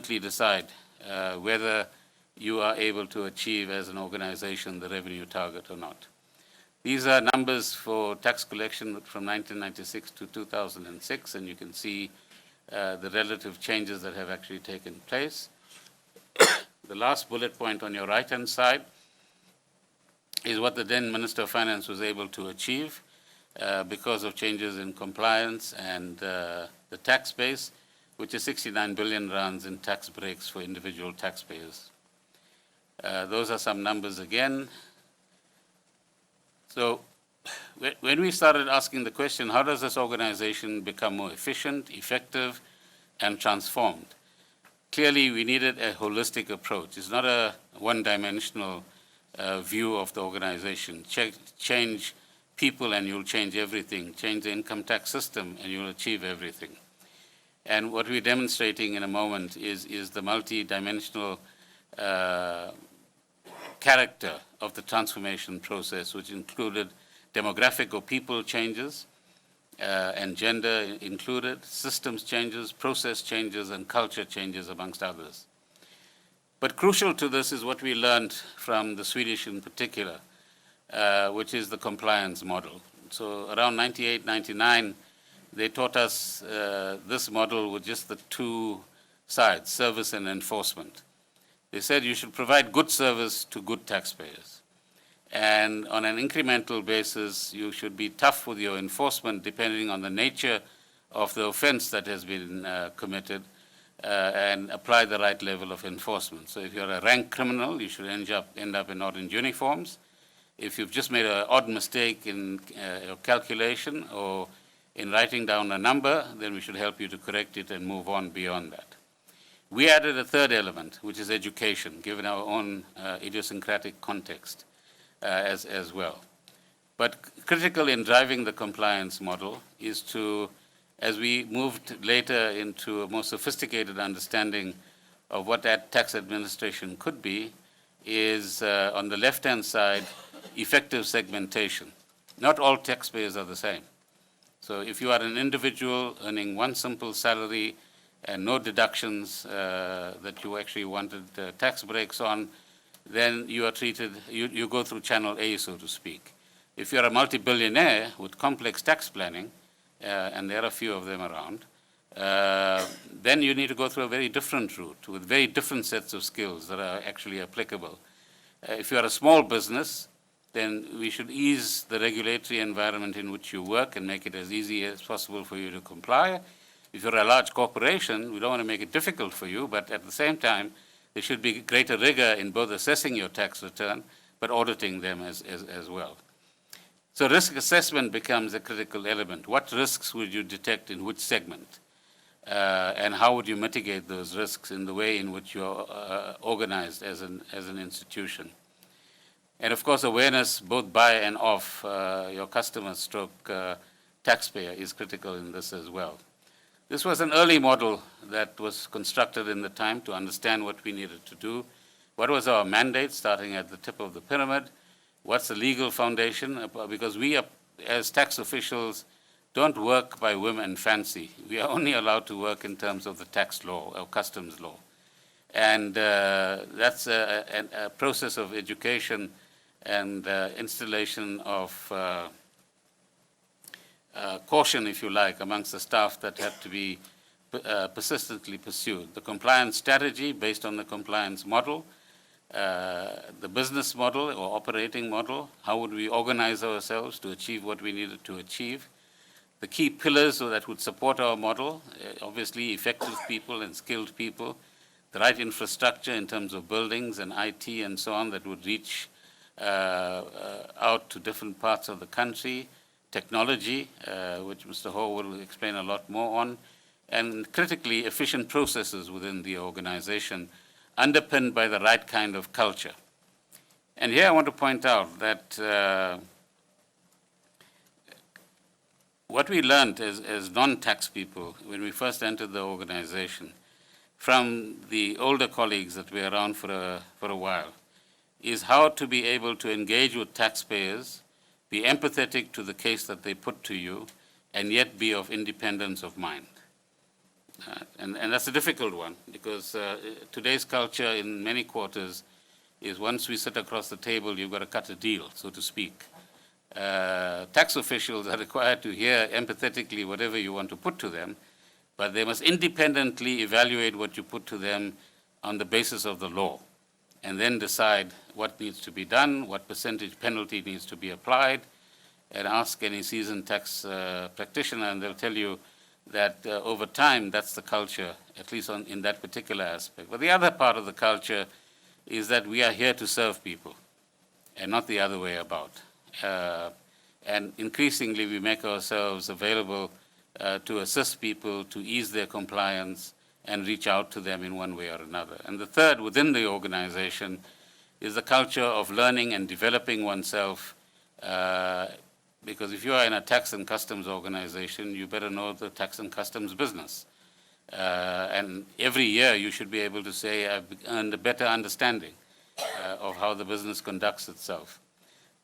decide whether you are able to achieve as an organization the revenue target or not. These are numbers for tax collection from 1996 to 2006, and you can see the relative changes that have actually taken place. The last bullet point on your right-hand side is what the then Minister of Finance was able to achieve because of changes in compliance and the tax base, which is 69 billion rands in tax breaks for individual taxpayers. Those are some numbers again. So when we started asking the question, how does this organization become more efficient, effective, and transformed? Clearly, we needed a holistic approach. It's not a one-dimensional view of the organization. Change people and you'll change everything. Change the income tax system and you'll achieve everything. And what we're demonstrating in a moment is the multi-dimensional character of the transformation process, which included demographic or people changes, and gender included, systems changes, process changes, and culture changes, amongst others. But crucial to this is what we learned from the Swedish in particular, which is the compliance model. So around 98, 99, they taught us this model with just the two sides, service and enforcement. They said you should provide good service to good taxpayers. And on an incremental basis, you should be tough with your enforcement depending on the nature of the offense that has been committed and apply the right level of enforcement. So if you're a rank criminal, you should end up in orange uniforms. If you've just made an odd mistake in your calculation or in writing down a number, then we should help you to correct it and move on beyond that. We added a third element, which is education, given our own idiosyncratic context as well. But critical in driving the compliance model is to, as we moved later into a more sophisticated understanding of what that tax administration could be, is on the left-hand side, effective segmentation. Not all taxpayers are the same. So if you are an individual earning one simple salary and no deductions that you actually wanted tax breaks on, then you are treated, you go through channel A, so to speak. If you're a multi-billionaire with complex tax planning, and there are a few of them around, then you need to go through a very different route with very different sets of skills that are actually applicable. If you are a small business, then we should ease the regulatory environment in which you work and make it as easy as possible for you to comply. If you're a large corporation, we don't want to make it difficult for you, but at the same time, there should be greater rigor in both assessing your tax return, but auditing them as well. So risk assessment becomes a critical element. What risks would you detect in which segment? And how would you mitigate those risks in the way in which you're organized as an institution? And of course, awareness both by and of your customer stroke taxpayer is critical in this as well. This was an early model that was constructed in the time to understand what we needed to do. What was our mandate, starting at the tip of the pyramid? What's the legal foundation? Because we, as tax officials, don't work by whim and fancy. We are only allowed to work in terms of the tax law or customs law. And that's a process of education and installation of caution, if you like, amongst the staff that have to be persistently pursued. The compliance strategy based on the compliance model, the business model or operating model, how would we organize ourselves to achieve what we needed to achieve. The key pillars that would support our model, obviously effective people and skilled people, the right infrastructure in terms of buildings and IT and so on that would reach out to different parts of the country, technology, which Mr. Ho will explain a lot more on, and critically efficient processes within the organization underpinned by the right kind of culture. And here I want to point out that what we learned as non-tax people when we first entered the organization from the older colleagues that were around for a while is how to be able to engage with taxpayers, be empathetic to the case that they put to you, and yet be of independence of mind. And that's a difficult one because today's culture in many quarters is once we sit across the table, you've got to cut a deal, so to speak. Tax officials are required to hear empathetically whatever you want to put to them, but they must independently evaluate what you put to them on the basis of the law, and then decide what needs to be done, what percentage penalty needs to be applied, and ask any seasoned tax practitioner, and they'll tell you that over time, that's the culture, at least in that particular aspect. But the other part of the culture is that we are here to serve people, and not the other way about. And increasingly, we make ourselves available to assist people, to ease their compliance, and reach out to them in one way or another. And the third, within the organization, is the culture of learning and developing oneself, because if you are in a tax and customs organization, you better know the tax and customs business. And every year you should be able to say, I've earned a better understanding of how the business conducts itself.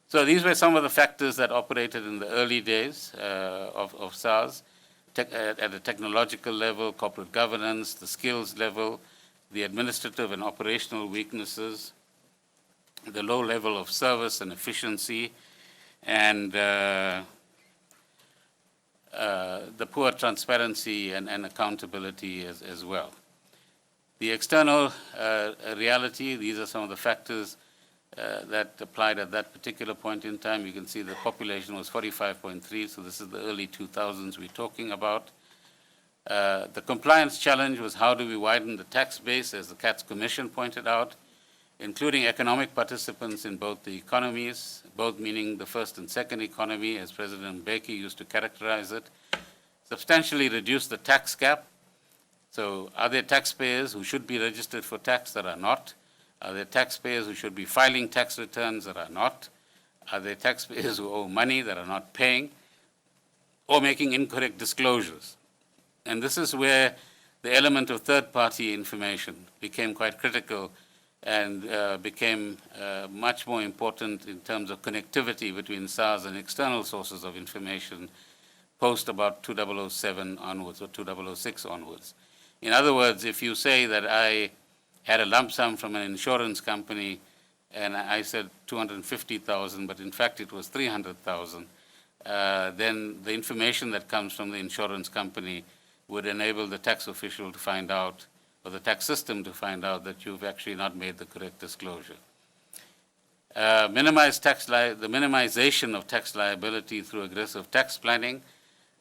So these were some of the factors that operated in the early days of SARS, at a technological level, corporate governance, the skills level, the administrative and operational weaknesses, the low level of service and efficiency, and the poor transparency and accountability as well. The external reality, these are some of the factors that applied at that particular point in time. You can see the population was 45.3, so this is the early 2000s we're talking about. The compliance challenge was how do we widen the tax base, as the CATS Commission pointed out, including economic participants in both the economies, both meaning the first and second economy, as President Mbeki used to characterize it, substantially reduce the tax gap. So are there taxpayers who should be registered for tax that are not? Are there taxpayers who should be filing tax returns that are not? Are there taxpayers who owe money that are not paying or making incorrect disclosures? And this is where the element of third-party information became quite critical and became much more important in terms of connectivity between SARS and external sources of information post about 2007 onwards or 2006 onwards. In other words, if you say that I had a lump sum from an insurance company and I said 250,000, but in fact it was 300,000, then the information that comes from the insurance company would enable the tax official to find out, or the tax system to find out, that you've actually not made the correct disclosure. The minimization of tax liability through aggressive tax planning,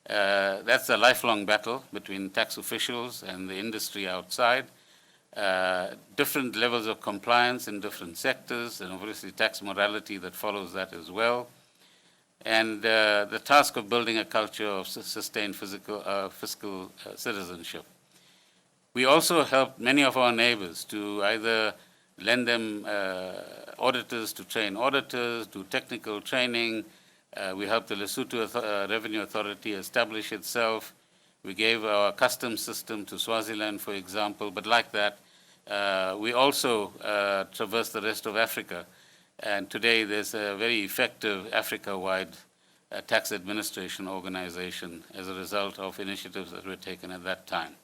that's a lifelong battle between tax officials and the industry outside. Different levels of compliance in different sectors, and obviously tax morality that follows that as well. And the task of building a culture of sustained fiscal citizenship. We also helped many of our neighbors to either lend them auditors to train auditors, do technical training. We helped the Lesotho Revenue Authority establish itself. We gave our customs system to Swaziland, for example, but like that, we also traversed the rest of Africa. And today there's a very effective Africa-wide tax administration organization as a result of initiatives that were taken at that time.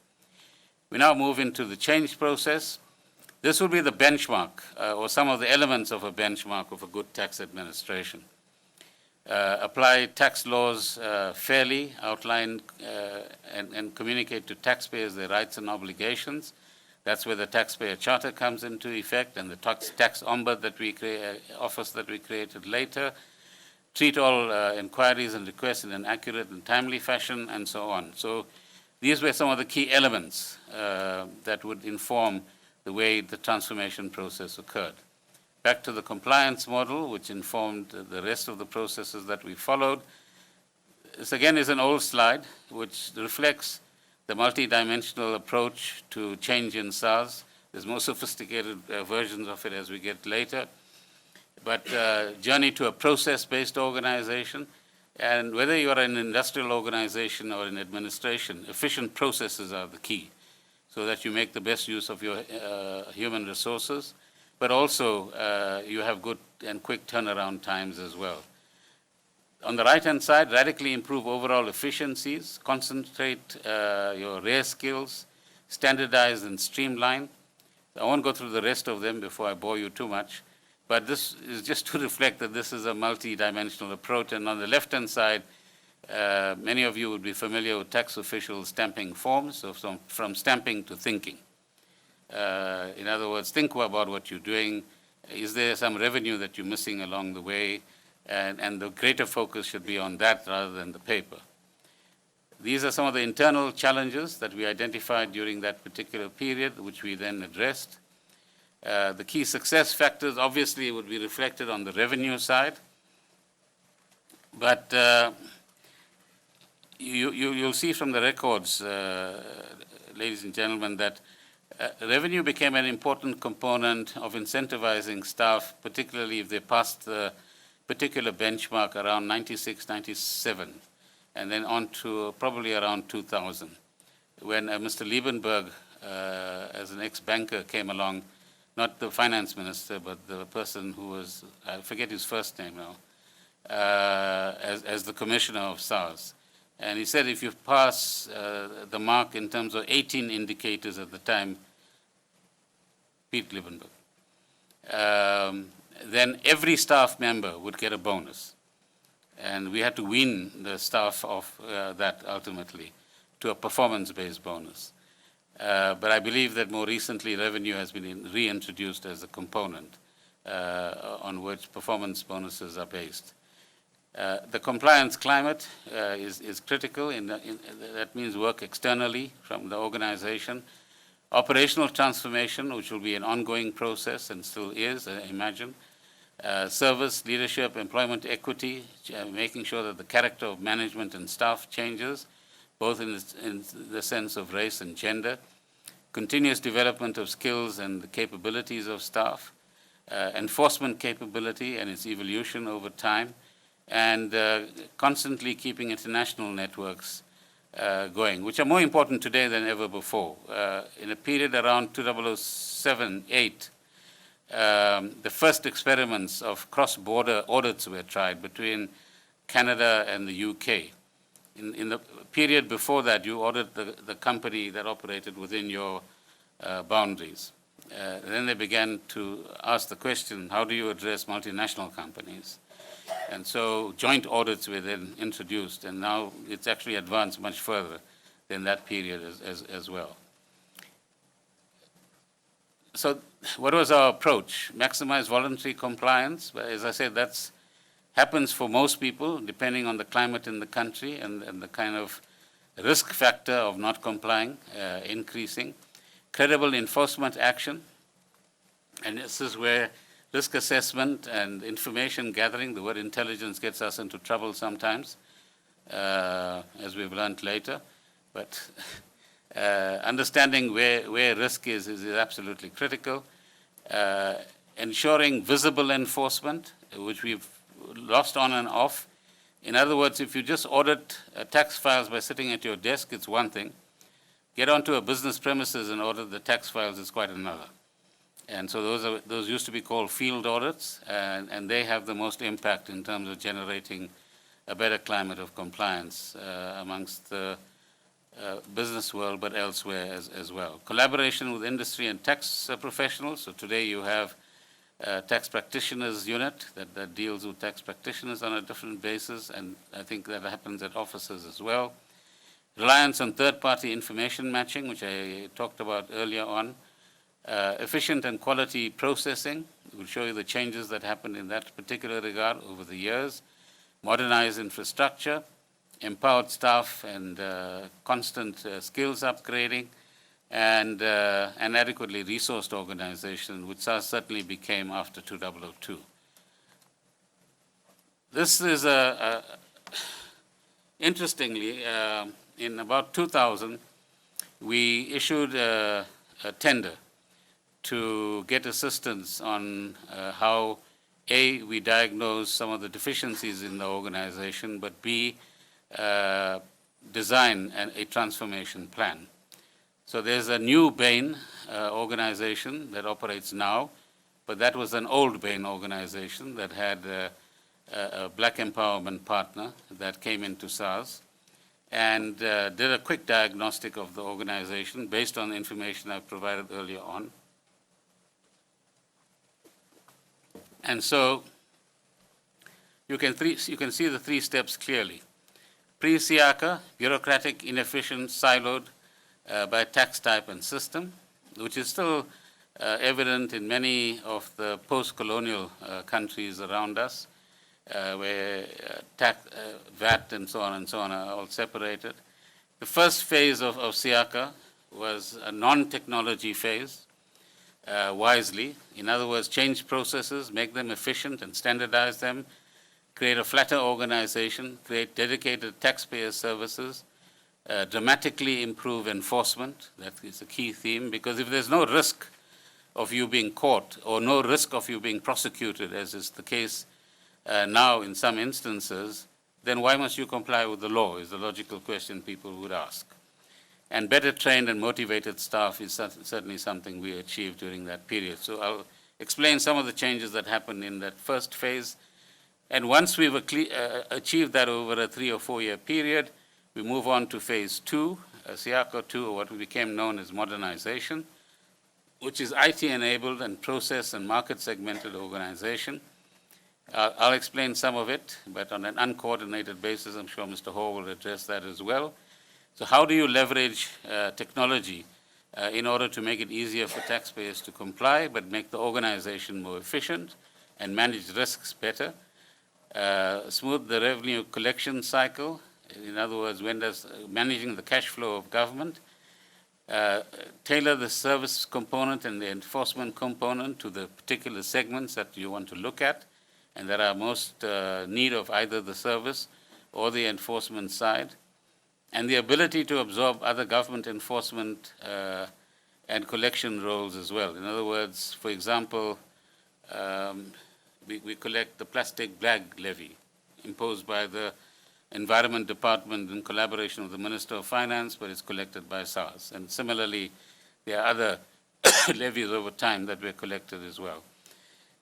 We now move into the change process. This will be the benchmark, or some of the elements of a benchmark of a good tax administration. Apply tax laws fairly, outline and communicate to taxpayers their rights and obligations. That's where the taxpayer charter comes into effect, and the tax ombud that office that we created later. Treat all inquiries and requests in an accurate and timely fashion, and so on. So these were some of the key elements that would inform the way the transformation process occurred. Back to the compliance model, which informed the rest of the processes that we followed. This again is an old slide, which reflects the multidimensional approach to change in SARS. There's more sophisticated versions of it as we get later. But journey to a process-based organization. And whether you're an industrial organization or in administration, efficient processes are the key, so that you make the best use of your human resources, but also you have good and quick turnaround times as well. On the right-hand side, radically improve overall efficiencies, concentrate your rare skills, standardize and streamline. I won't go through the rest of them before I bore you too much, but this is just to reflect that this is a multi-dimensional approach. And on the left-hand side, many of you would be familiar with tax officials stamping forms, so from stamping to thinking. In other words, think about what you're doing. Is there some revenue that you're missing along the way? And the greater focus should be on that rather than the paper. These are some of the internal challenges that we identified during that particular period, which we then addressed. The key success factors obviously would be reflected on the revenue side, but you'll see from the records, ladies and gentlemen, that revenue became an important component of incentivizing staff, particularly if they passed the particular benchmark around 96, 97, and then on to probably around 2000, when Mr. Liebenberg, as an ex-banker, came along, not the finance minister, but the person who was, I forget his first name now, as the commissioner of SARS. And he said if you pass the mark in terms of 18 indicators at the time, Pete Liebenberg, then every staff member would get a bonus. And we had to wean the staff of that ultimately to a performance-based bonus. But I believe that more recently revenue has been reintroduced as a component on which performance bonuses are based. The compliance climate is critical. That means work externally from the organization. Operational transformation, which will be an ongoing process and still is, I imagine. Service, leadership, employment equity, making sure that the character of management and staff changes, both in the sense of race and gender. Continuous development of skills and the capabilities of staff. Enforcement capability and its evolution over time. And constantly keeping international networks going, which are more important today than ever before. In a period around 2007-8, the first experiments of cross-border audits were tried between Canada and the UK. In the period before that, you audited the company that operated within your boundaries. Then they began to ask the question, how do you address multinational companies? And so joint audits were then introduced, and now it's actually advanced much further than that period as well. So what was our approach? Maximize voluntary compliance. But as I said, that happens for most people, depending on the climate in the country and the kind of risk factor of not complying increasing. Credible enforcement action. And this is where risk assessment and information gathering, the word intelligence gets us into trouble sometimes, as we've learned later. But understanding where risk is absolutely critical. Ensuring visible enforcement, which we've lost on and off. In other words, if you just audit tax files by sitting at your desk, it's one thing. Get onto a business premises and audit the tax files is quite another. And so those used to be called field audits, and they have the most impact in terms of generating a better climate of compliance amongst the business world, but elsewhere as well. Collaboration with industry and tax professionals. So today you have a tax practitioners unit that deals with tax practitioners on a different basis, and I think that happens at offices as well. Reliance on third-party information matching, which I talked about earlier on. Efficient and quality processing. We'll show you the changes that happened in that particular regard over the years. Modernized infrastructure. Empowered staff and constant skills upgrading, and an adequately resourced organization, which SARS certainly became after 2002. This is interestingly, in about 2000, we issued a tender to get assistance on how, A, we diagnose some of the deficiencies in the organization, but B, design a transformation plan. So there's a new Bain organization that operates now, but that was an old Bain organization that had a black empowerment partner that came into SARS, and did a quick diagnostic of the organization based on the information I provided earlier on. And so you can see the 3 steps clearly. Pre-Siyakha, bureaucratic, inefficient, siloed by tax type and system, which is still evident in many of the post-colonial countries around us, where VAT and so on are all separated. The first phase of Siyakha was a non-technology phase, wisely. In other words, change processes, make them efficient and standardize them, create a flatter organization, create dedicated taxpayer services, dramatically improve enforcement. That is a key theme, because if there's no risk of you being caught or no risk of you being prosecuted, as is the case now in some instances, then why must you comply with the law, is the logical question people would ask. And better trained and motivated staff is certainly something we achieved during that period. So I'll explain some of the changes that happened in that first phase. And once we've achieved that over a 3 or 4 year period, we move on to phase 2, Siyakha 2, or what became known as modernization, which is IT-enabled and process and market segmented organization. I'll explain some of it, but on an uncoordinated basis. I'm sure Mr. Ho will address that as well. So how do you leverage technology in order to make it easier for taxpayers to comply, but make the organization more efficient and manage risks better? Smooth the revenue collection cycle. In other words, managing the cash flow of government. Tailor the service component and the enforcement component to the particular segments that you want to look at and that are most need of either the service or the enforcement side. And the ability to absorb other government enforcement and collection roles as well. In other words, for example, we collect the plastic bag levy imposed by the Environment Department in collaboration with the Minister of Finance, but it's collected by SARS. And similarly, there are other levies over time that were collected as well.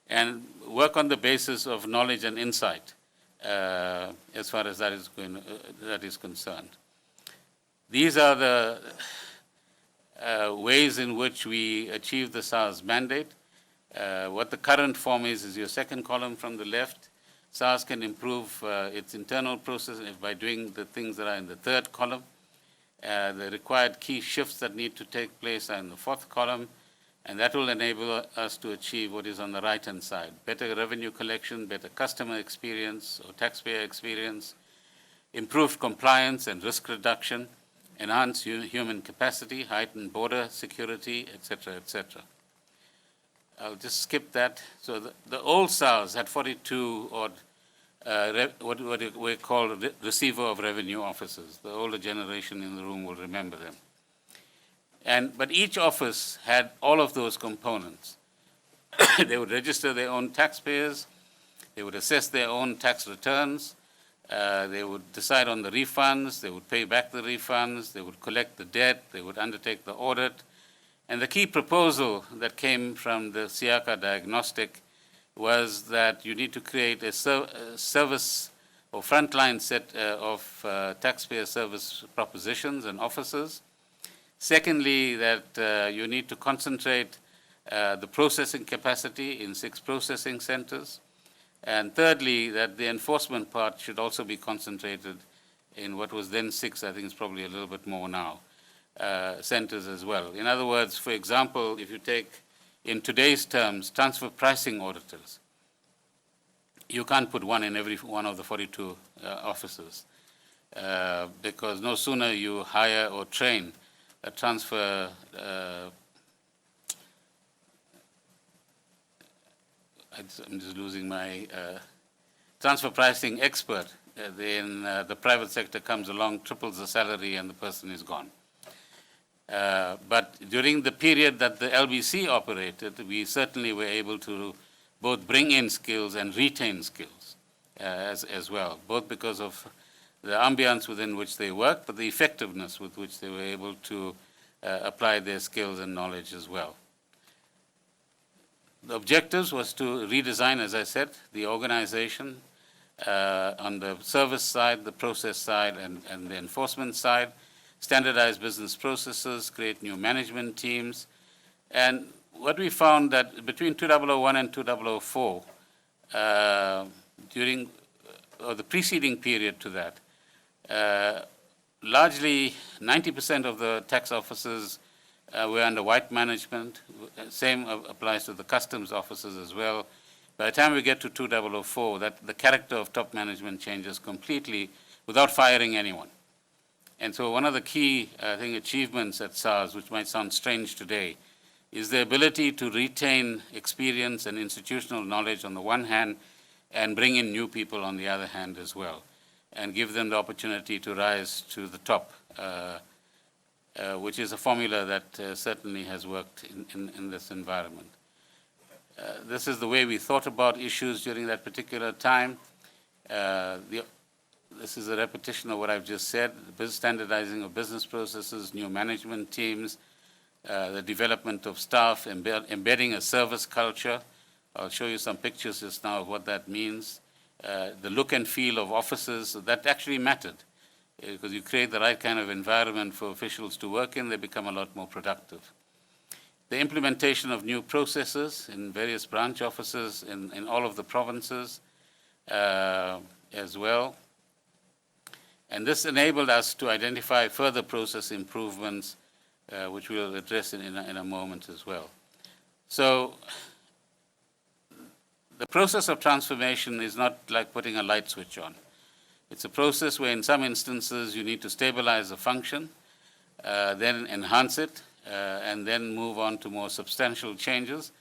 And work on the basis of knowledge and insight as far as that is concerned. These are the ways in which we achieve the SARS mandate. What the current form is your second column from the left. SARS can improve its internal process by doing the things that are in the third column. The required key shifts that need to take place are in the fourth column, and that will enable us to achieve what is on the right-hand side: better revenue collection, better customer experience or taxpayer experience, improved compliance and risk reduction, enhanced human capacity, heightened border security, etc., etc. I'll just skip that. So the old SARS had 42 odd, what we call receiver of revenue officers. The older generation in the room will remember them. But each office had all of those components. They would register their own taxpayers. They would assess their own tax returns. They would decide on the refunds. They would pay back the refunds. They would collect the debt. They would undertake the audit. And the key proposal that came from the Siyakha diagnostic was that you need to create a service or frontline set of taxpayer service propositions and officers. Secondly, that you need to concentrate the processing capacity in 6 processing centers. And thirdly, that the enforcement part should also be concentrated in what was then 6, I think it's probably a little bit more now, centers as well. In other words, for example, if you take, in today's terms, transfer pricing auditors, you can't put one in every one of the 42 offices because no sooner you hire or train a transfer I'm just losing my transfer pricing expert, then the private sector comes along, triples the salary, and the person is gone. But during the period that the LBC operated, we certainly were able to both bring in skills and retain skills as well, both because of the ambience within which they worked, but the effectiveness with which they were able to apply their skills and knowledge as well. The objectives was to redesign, as I said, the organization, on the service side, the process side, and the enforcement side, standardize business processes, create new management teams. And what we found that between 2001 and 2004, during the preceding period to that, largely 90% of the tax offices were under white management. Same applies to the customs offices as well. By the time we get to 2004, that the character of top management changes completely without firing anyone. And so one of the key, I think, achievements at SARS, which might sound strange today, is the ability to retain experience and institutional knowledge on the one hand and bring in new people on the other hand as well, and give them the opportunity to rise to the top, which is a formula that certainly has worked in this environment. This is the way we thought about issues during that particular time. This is a repetition of what I've just said: the standardizing of business processes, new management teams, the development of staff, embedding a service culture. I'll show you some pictures just now of what that means. The look and feel of offices, that actually mattered, because you create the right kind of environment for officials to work in, they become a lot more productive. The implementation of new processes in various branch offices in all of the provinces as well. And this enabled us to identify further process improvements, which we'll address in a moment as well. So the process of transformation is not like putting a light switch on. It's a process where in some instances you need to stabilize a function, then enhance it, and then move on to more substantial changes.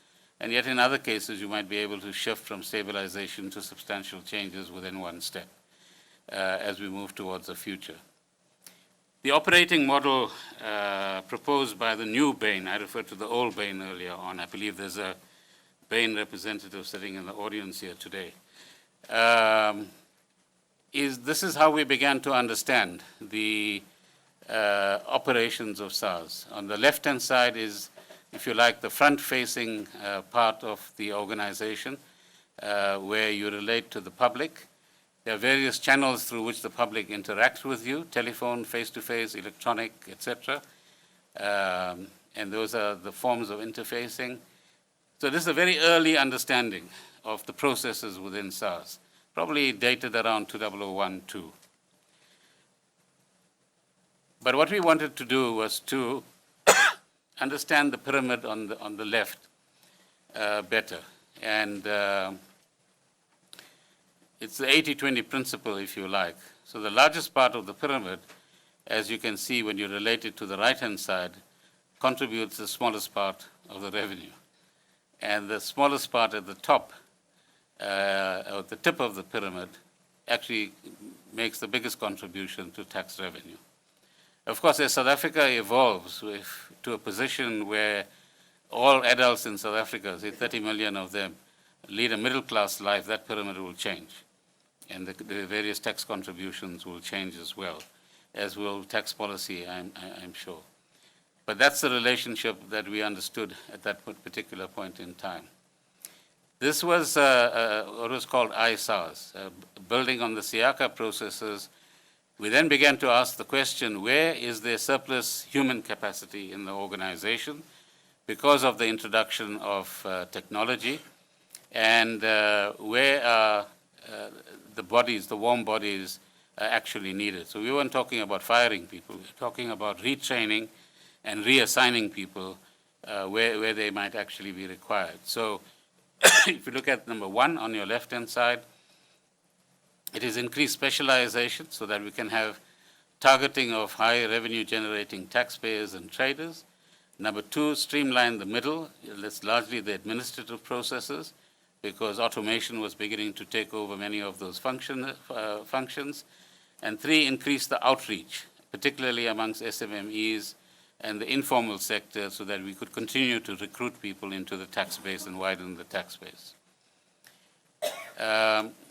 And yet in other cases you might be able to shift from stabilization to substantial changes within one step as we move towards the future. The operating model proposed by the new Bain, I referred to the old Bain earlier on, I believe there's a Bain representative sitting in the audience here today, this is how we began to understand the operations of SARS. On the left-hand side is, if you like, the front-facing part of the organization where you relate to the public. There are various channels through which the public interacts with you: telephone, face-to-face, electronic, etc. And those are the forms of interfacing. So this is a very early understanding of the processes within SARS, probably dated around 2001-2. But what we wanted to do was to understand the pyramid on the left better. And it's the 80-20 principle, if you like. So the largest part of the pyramid, as you can see when you relate it to the right-hand side, contributes the smallest part of the revenue. And the smallest part at the top, or the tip of the pyramid, actually makes the biggest contribution to tax revenue. Of course, as South Africa evolves to a position where all adults in South Africa, say 30 million of them, lead a middle-class life, that pyramid will change. And the various tax contributions will change as well, as will tax policy, I'm sure. But that's the relationship that we understood at that particular point in time. This was what was called SARS, building on the Siyakha processes. We then began to ask the question, where is there surplus human capacity in the organization because of the introduction of technology, and where are the bodies, the warm bodies, actually needed? So we weren't talking about firing people, we were talking about retraining and reassigning people where they might actually be required. So if you look at number one on your left-hand side, it is increased specialization so that we can have targeting of high revenue generating taxpayers and traders. Number two, streamline the middle. That's largely the administrative processes, because automation was beginning to take over many of those functions. And three, increase the outreach, particularly amongst SMMEs and the informal sector, so that we could continue to recruit people into the tax base and widen the tax base.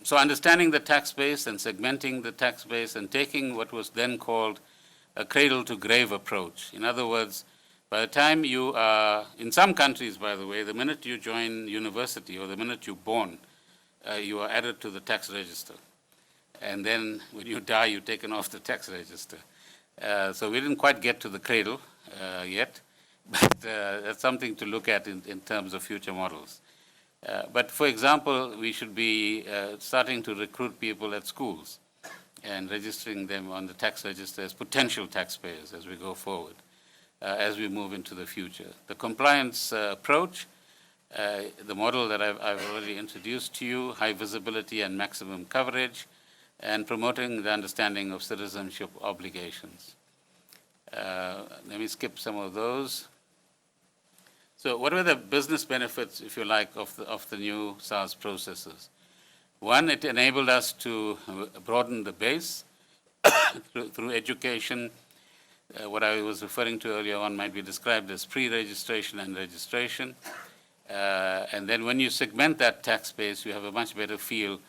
So understanding the tax base and segmenting the tax base and taking what was then called a cradle-to-grave approach. In other words, by the time you are, in some countries, by the way, the minute you join university or the minute you're born, you are added to the tax register. and then when you die, you're taken off the tax register. So we didn't quite get to the cradle yet, but that's something to look at in terms of future models. But for example, we should be starting to recruit people at schools and registering them on the tax register as potential taxpayers as we go forward, as we move into the future. The compliance approach, the model that I've already introduced to you, high visibility and maximum coverage, and promoting the understanding of citizenship obligations. Let me skip some of those. So what were the business benefits, if you like, of the new SARS processes? One, it enabled us to broaden the base through education. What I was referring to earlier on might be described as pre-registration and registration. And then when you segment that tax base, you have a much better feel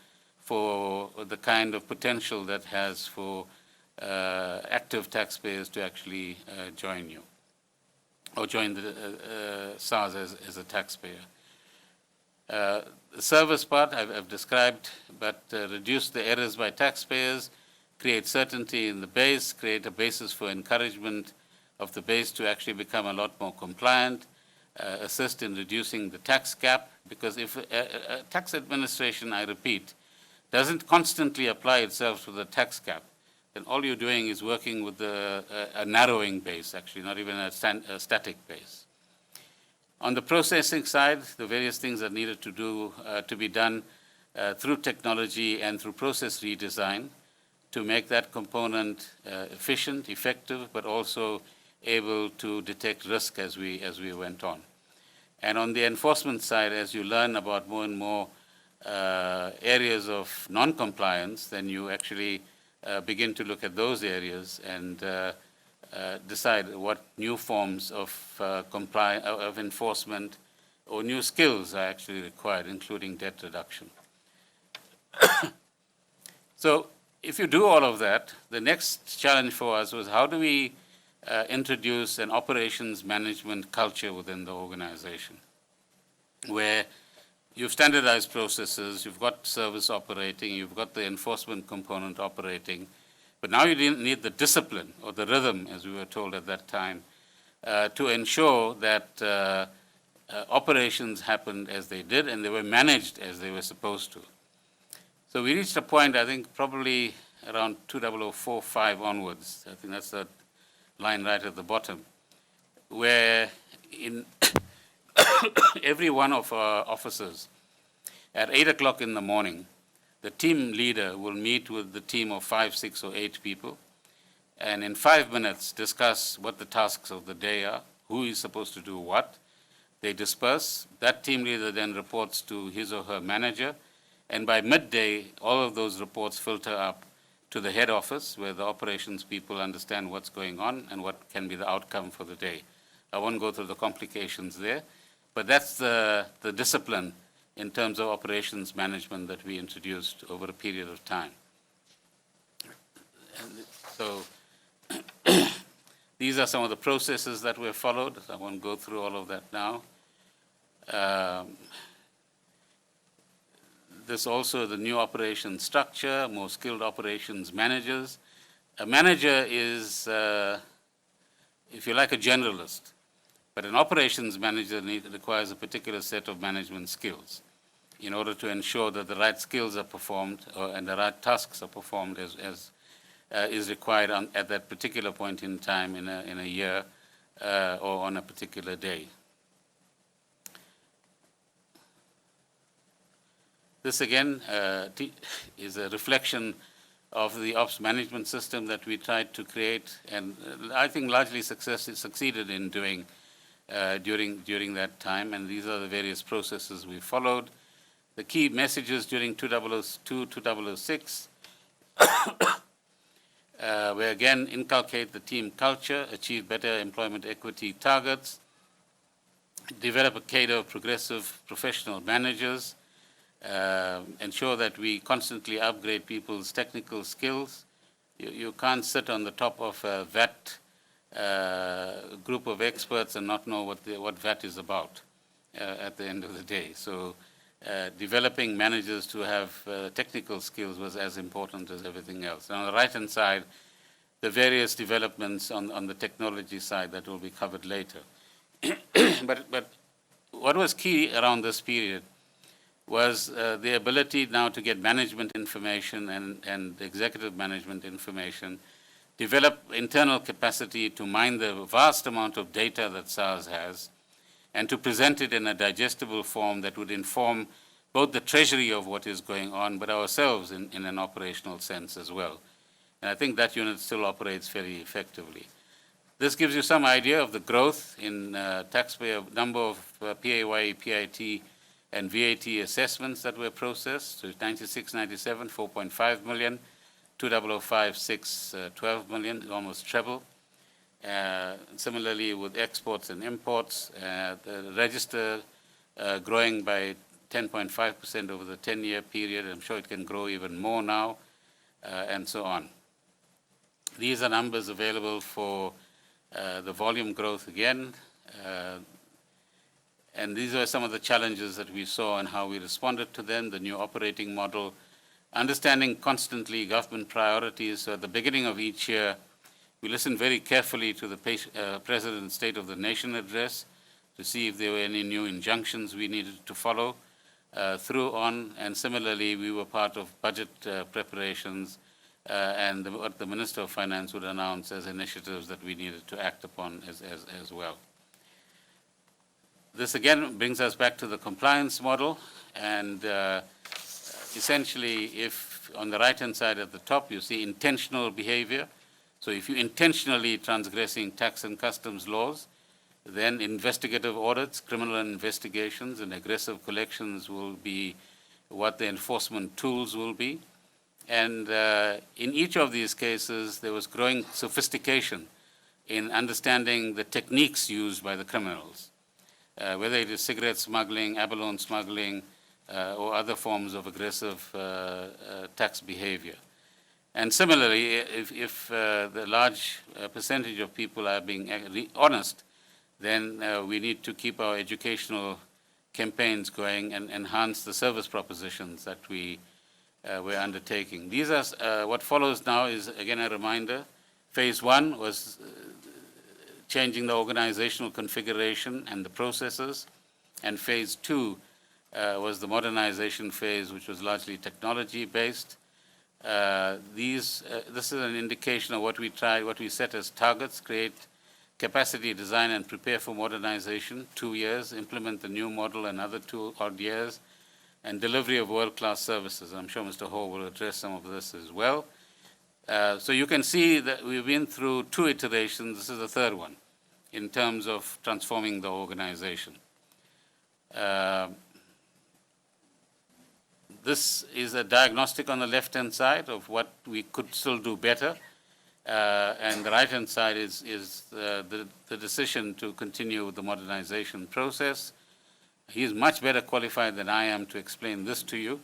for the kind of potential that has for active taxpayers to actually join you, or join the SARS as a taxpayer. The service part I've described, but reduce the errors by taxpayers, create certainty in the base, create a basis for encouragement of the base to actually become a lot more compliant, assist in reducing the tax gap, because if tax administration, I repeat, doesn't constantly apply itself to the tax gap, then all you're doing is working with a narrowing base, actually, not even a static base. On the processing side, the various things that needed to be done through technology and through process redesign to make that component efficient, effective, but also able to detect risk as we went on. And on the enforcement side, as you learn about more and more areas of non-compliance, then you actually begin to look at those areas and decide what new forms of enforcement or new skills are actually required, including debt reduction. So if you do all of that, the next challenge for us was how do we introduce an operations management culture within the organization, where you've standardized processes, you've got service operating, you've got the enforcement component operating, but now you need the discipline or the rhythm, as we were told at that time, to ensure that operations happened as they did and they were managed as they were supposed to. So we reached a point, I think, probably around 2004-05 onwards, I think that's the line right at the bottom, where in every one of our officers at 8 o'clock in the morning, the team leader will meet with the team of 5, 6, or 8 people, and in 5 minutes discuss what the tasks of the day are, who is supposed to do what. They disperse. That team leader then reports to his or her manager, and by midday, all of those reports filter up to the head office, where the operations people understand what's going on and what can be the outcome for the day. I won't go through the complications there, but that's the discipline in terms of operations management that we introduced over a period of time. And so these are some of the processes that were followed. I won't go through all of that now. This also the new operation structure, more skilled operations managers. A manager is, if you like, a generalist, but an operations manager requires a particular set of management skills in order to ensure that the right skills are performed and the right tasks are performed as is required at that particular point in time in a year or on a particular day. This again is a reflection of the ops management system that we tried to create, and I think largely succeeded in doing during that time, and these are the various processes we followed. The key messages during 2002, 2006 were again inculcate the team culture, achieve better employment equity targets, develop a cadre of progressive professional managers, ensure that we constantly upgrade people's technical skills. You can't sit on the top of a VAT group of experts and not know what VAT is about at the end of the day. So developing managers to have technical skills was as important as everything else. And on the right-hand side, the various developments on the technology side that will be covered later. But what was key around this period was the ability now to get management information and executive management information, develop internal capacity to mine the vast amount of data that SARS has, and to present it in a digestible form that would inform both the treasury of what is going on, but ourselves in an operational sense as well. And I think that unit still operates very effectively. This gives you some idea of the growth in taxpayer number of PAYE, PIT, and VAT assessments that were processed. So 96, 97, 4.5 million, 2005, 6, 12 million, almost treble. Similarly with exports and imports, the register growing by 10.5% over the 10-year period. I'm sure it can grow even more now, and so on. These are numbers available for the volume growth again. And these are some of the challenges that we saw and how we responded to them, the new operating model, understanding constantly government priorities. So at the beginning of each year, we listened very carefully to the President's State of the Nation address to see if there were any new injunctions we needed to follow through on. And similarly, we were part of budget preparations and what the Minister of Finance would announce as initiatives that we needed to act upon as well. This again brings us back to the compliance model, and essentially if on the right-hand side at the top you see intentional behavior, so if you're intentionally transgressing tax and customs laws, then investigative audits, criminal investigations, and aggressive collections will be what the enforcement tools will be. And in each of these cases, there was growing sophistication in understanding the techniques used by the criminals, whether it is cigarette smuggling, abalone smuggling, or other forms of aggressive tax behavior. And similarly, if the large percentage of people are being honest, then we need to keep our educational campaigns going and enhance the service propositions that we're undertaking. These are, what follows now is again a reminder. Phase one was changing the organizational configuration and the processes, and phase two was the modernization phase, which was largely technology-based. This is an indication of what we set as targets: create capacity, design, and prepare for modernization, 2 years; implement the new model, another 2 odd years; and delivery of world-class services. I'm sure Mr. Ho will address some of this as well. So you can see that we've been through 2 iterations. This is the 3rd one in terms of transforming the organization. This is a diagnostic on the left-hand side of what we could still do better. And the right-hand side is the decision to continue with the modernization process. He is much better qualified than I am to explain this to you.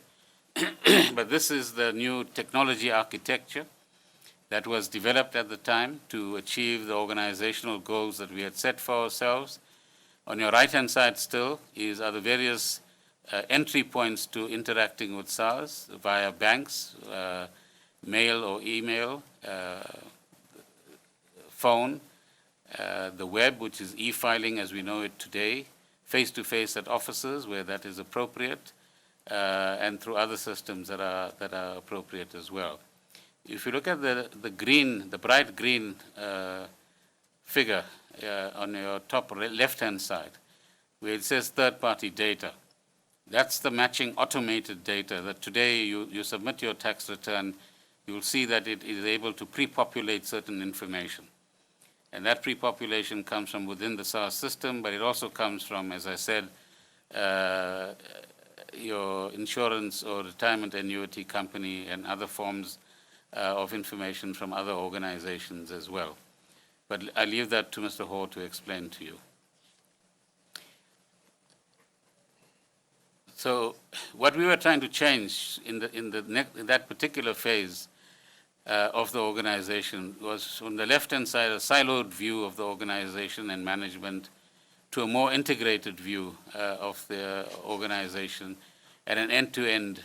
But this is the new technology architecture that was developed at the time to achieve the organizational goals that we had set for ourselves. On your right-hand side still are the various entry points to interacting with SARS via banks, mail or email, phone, the web, which is e-filing as we know it today, face-to-face at offices where that is appropriate, and through other systems that are appropriate as well. If you look at the bright green figure on your top left-hand side, where it says third-party data, that's the matching automated data that today you submit your tax return, you will see that it is able to pre-populate certain information. And that pre-population comes from within the SARS system, but it also comes from, as I said, your insurance or retirement annuity company and other forms of information from other organizations as well. But I leave that to Mr. Ho to explain to you. So what we were trying to change in that particular phase of the organization was, on the left-hand side, a siloed view of the organization and management to a more integrated view of the organization, and an end-to-end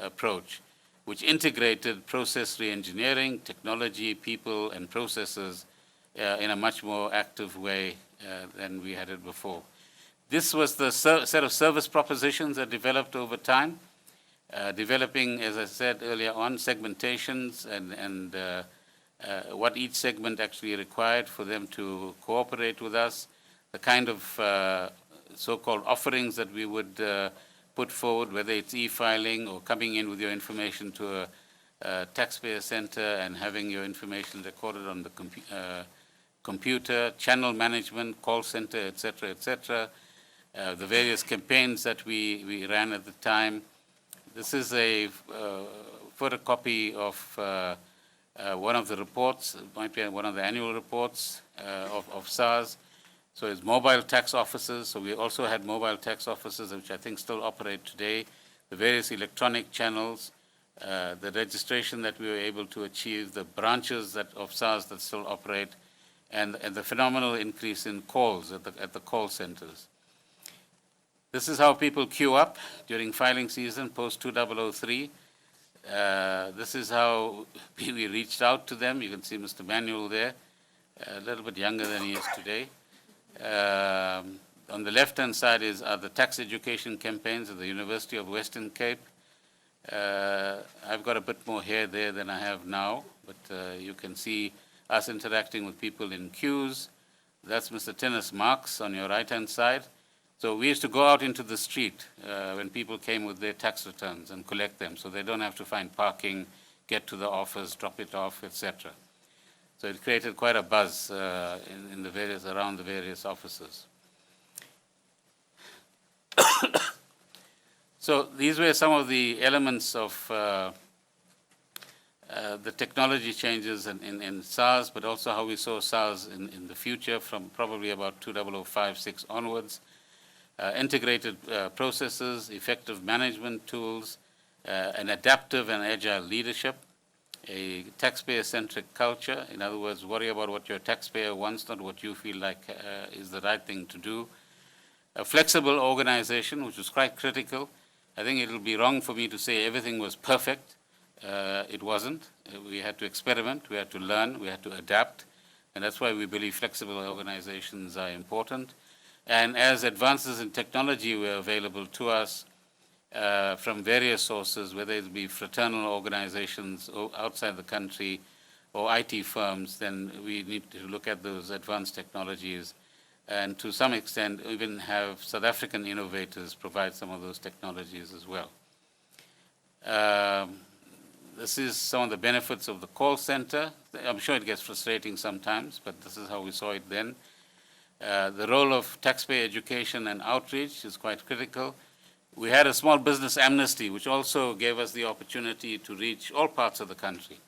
approach, which integrated process re-engineering, technology, people, and processes in a much more active way than we had it before. This was the set of service propositions that developed over time, developing, as I said earlier on, segmentations and what each segment actually required for them to cooperate with us, the kind of so-called offerings that we would put forward, whether it's e-filing or coming in with your information to a taxpayer center and having your information recorded on the computer, channel management, call center, et cetera, the various campaigns that we ran at the time. This is a photocopy of one of the reports, it might be one of the annual reports of SARS. So it's mobile tax offices. So we also had mobile tax offices, which I think still operate today, the various electronic channels, the registration that we were able to achieve, the branches of SARS that still operate, and the phenomenal increase in calls at the call centers. This is how people queue up during filing season, post-2003. This is how we reached out to them. You can see Mr. Manuel there, a little bit younger than he is today. On the left-hand side are the tax education campaigns at the University of Western Cape. I've got a bit more hair there than I have now, but you can see us interacting with people in queues. That's Mr. Tennis Marks on your right-hand side. So we used to go out into the street when people came with their tax returns and collect them, so they don't have to find parking, get to the office, drop it off, etc. So it created quite a buzz around the various offices. So these were some of the elements of the technology changes in SARS, but also how we saw SARS in the future from probably about 2005-06 onwards. Integrated processes, effective management tools, an adaptive and agile leadership, a taxpayer-centric culture. In other words, worry about what your taxpayer wants, not what you feel like is the right thing to do. A flexible organization, which was quite critical. I think it will be wrong for me to say everything was perfect. It wasn't. We had to experiment, we had to learn, we had to adapt, and that's why we believe flexible organizations are important. And as advances in technology were available to us from various sources, whether it be fraternal organizations outside the country or IT firms, then we need to look at those advanced technologies and to some extent even have South African innovators provide some of those technologies as well. This is some of the benefits of the call center. I'm sure it gets frustrating sometimes, but this is how we saw it then. The role of taxpayer education and outreach is quite critical. We had a small business amnesty, which also gave us the opportunity to reach all parts of the country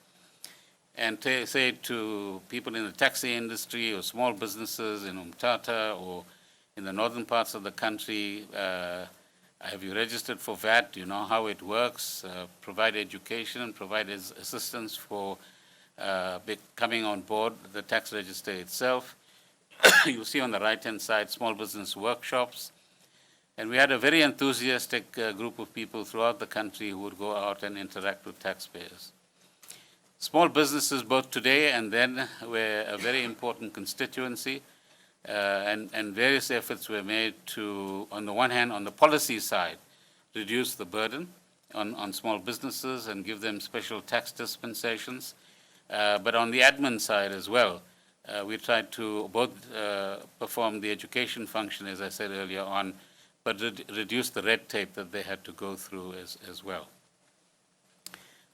and say to people in the taxi industry or small businesses in Umtata or in the northern parts of the country, have you registered for VAT? Do you know how it works? Provide education, provide assistance for coming on board the tax register itself. You'll see on the right-hand side small business workshops. And we had a very enthusiastic group of people throughout the country who would go out and interact with taxpayers. Small businesses, both today and then, were a very important constituency. And various efforts were made to, on the one hand, on the policy side, reduce the burden on small businesses and give them special tax dispensations. But on the admin side as well, we tried to both perform the education function, as I said earlier on, but reduce the red tape that they had to go through as well.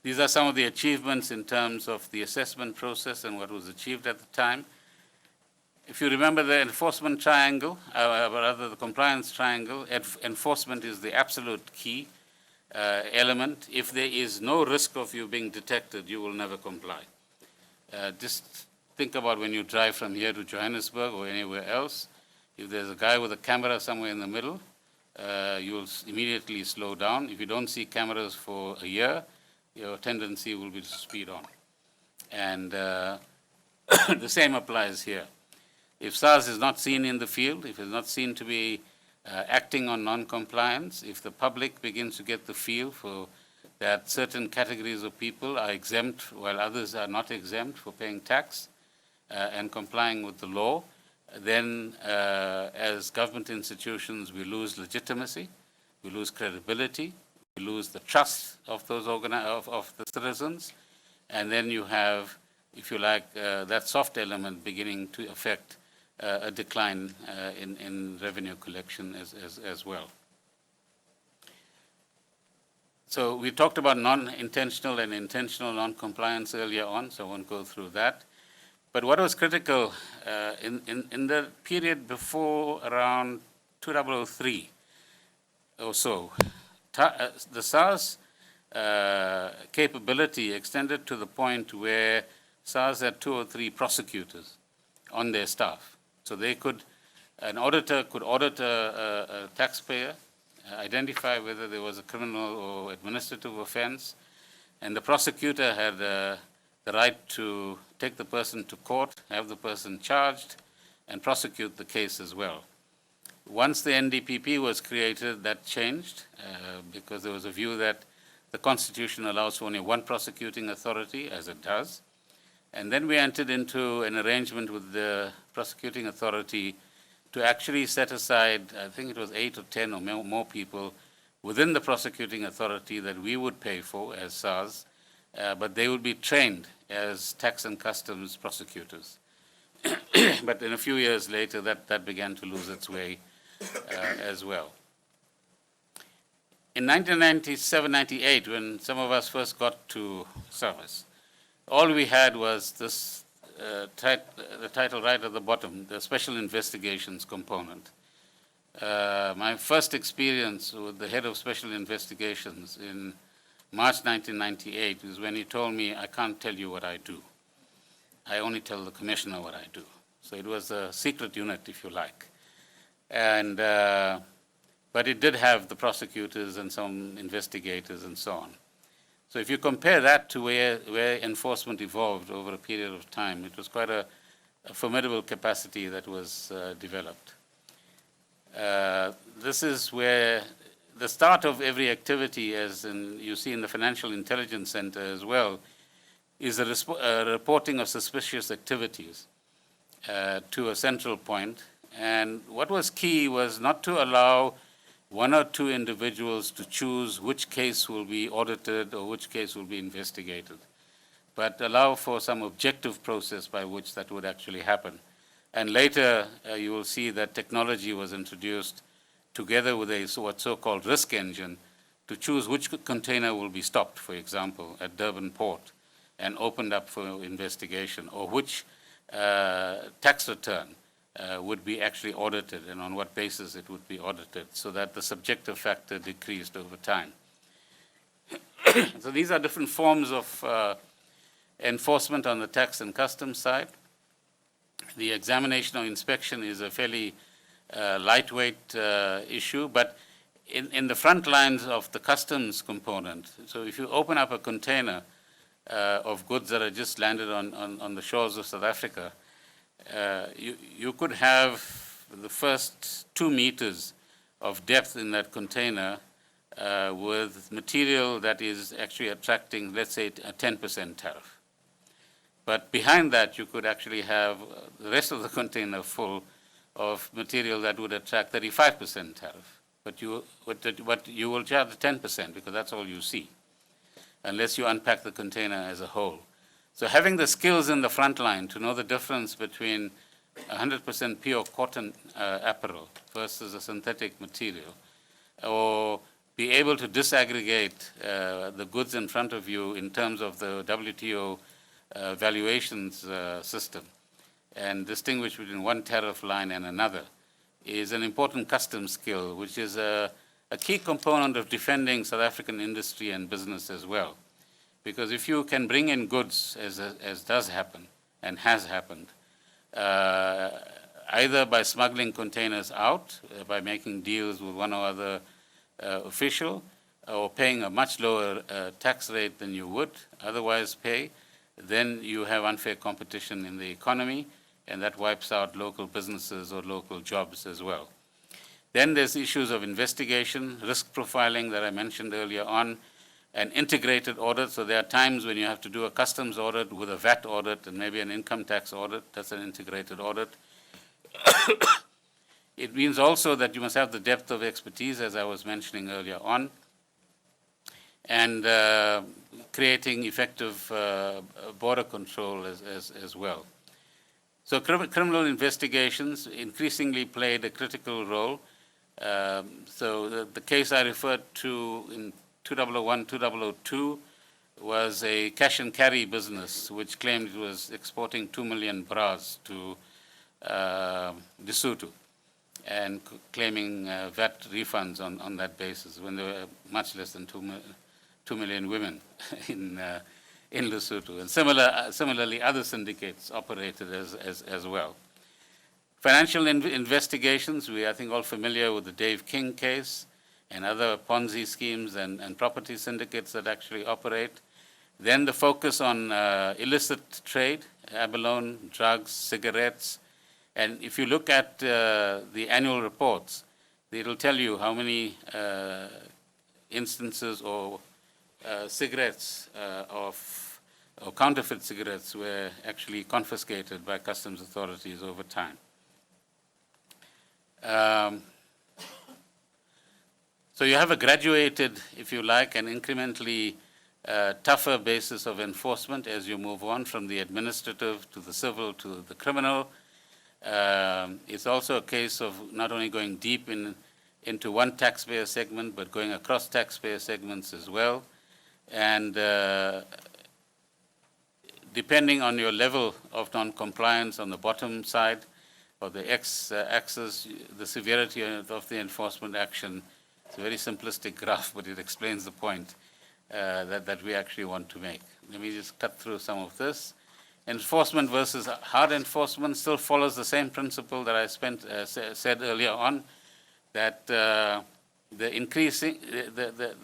These are some of the achievements in terms of the assessment process and what was achieved at the time. If you remember the enforcement triangle, or rather the compliance triangle, enforcement is the absolute key element. If there is no risk of you being detected, you will never comply. Just think about when you drive from here to Johannesburg or anywhere else. If there's a guy with a camera somewhere in the middle, you'll immediately slow down. If you don't see cameras for a year, your tendency will be to speed on. And the same applies here. If SARS is not seen in the field, if it's not seen to be acting on non-compliance. If the public begins to get the feel for that certain categories of people are exempt while others are not exempt for paying tax and complying with the law, then as government institutions we lose legitimacy, we lose credibility, we lose the trust of those of the citizens, and then you have, if you like, that soft element beginning to affect a decline in revenue collection as well. So we talked about non-intentional and intentional non-compliance earlier on, so I won't go through that. But what was critical in the period before around 2003 or so, the SARS capability extended to the point where SARS had 2 or 3 prosecutors on their staff. So they could, an auditor could audit a taxpayer, identify whether there was a criminal or administrative offense, and the prosecutor had the right to take the person to court, have the person charged, and prosecute the case as well. Once the NDPP was created, that changed because there was a view that the Constitution allows for only one prosecuting authority, as it does. And then we entered into an arrangement with the prosecuting authority to actually set aside, I think it was 8 or 10 or more people within the prosecuting authority that we would pay for as SARS, but they would be trained as tax and customs prosecutors. But in a few years later, that began to lose its way as well. In 1997-98, when some of us first got to service, all we had was this, the title right at the bottom, the Special Investigations component. My first experience with the head of Special Investigations in March 1998 is when he told me, I can't tell you what I do. I only tell the commissioner what I do. So it was a secret unit, if you like. And, but it did have the prosecutors and some investigators and so on. So if you compare that to where enforcement evolved over a period of time, it was quite a formidable capacity that was developed. This is where the start of every activity, as you see in the Financial Intelligence Center as well, is a reporting of suspicious activities to a central point. And what was key was not to allow 1 or 2 individuals to choose which case will be audited or which case will be investigated, but allow for some objective process by which that would actually happen. And later, you will see that technology was introduced together with a what's so-called risk engine to choose which container will be stopped, for example, at Durban Port and opened up for investigation, or which tax return would be actually audited and on what basis it would be audited, so that the subjective factor decreased over time. So these are different forms of enforcement on the tax and customs side. The examination or inspection is a fairly lightweight issue, but in the front lines of the customs component, so if you open up a container of goods that are just landed on the shores of South Africa, you could have the first 2 meters of depth in that container with material that is actually attracting, let's say, a 10% tariff. But behind that, you could actually have the rest of the container full of material that would attract 35% tariff. But you will charge 10% because that's all you see, unless you unpack the container as a whole. So having the skills in the front line to know the difference between 100% pure cotton apparel versus a synthetic material, or be able to disaggregate the goods in front of you in terms of the WTO valuations system and distinguish between one tariff line and another is an important customs skill, which is a key component of defending South African industry and business as well. Because if you can bring in goods, as does happen and has happened, either by smuggling containers out, by making deals with one or other official, or paying a much lower tax rate than you would otherwise pay, then you have unfair competition in the economy, and that wipes out local businesses or local jobs as well. Then there's issues of investigation, risk profiling that I mentioned earlier on, and integrated audit. So there are times when you have to do a customs audit with a VAT audit and maybe an income tax audit. That's an integrated audit. It means also that you must have the depth of expertise, as I was mentioning earlier on, and creating effective border control as well. So criminal investigations increasingly played a critical role. So the case I referred to in 2001, 2002 was a cash and carry business which claimed it was exporting 2 million bras to Lesotho and claiming VAT refunds on that basis when there were much less than 2 million women in Lesotho. And similarly, other syndicates operated as well. Financial investigations, we are, I think, all familiar with the Dave King case and other Ponzi schemes and property syndicates that actually operate. Then the focus on illicit trade, abalone, drugs, cigarettes. And if you look at the annual reports, it'll tell you how many instances or cigarettes or counterfeit cigarettes were actually confiscated by customs authorities over time. So you have a graduated, if you like, and incrementally tougher basis of enforcement as you move on from the administrative to the civil to the criminal. It's also a case of not only going deep into one taxpayer segment, but going across taxpayer segments as well. And depending on your level of non-compliance on the bottom side, or the x-axis, the severity of the enforcement action. It's a very simplistic graph, but it explains the point that we actually want to make. Let me just cut through some of this. Enforcement versus hard enforcement still follows the same principle that I said earlier on, that the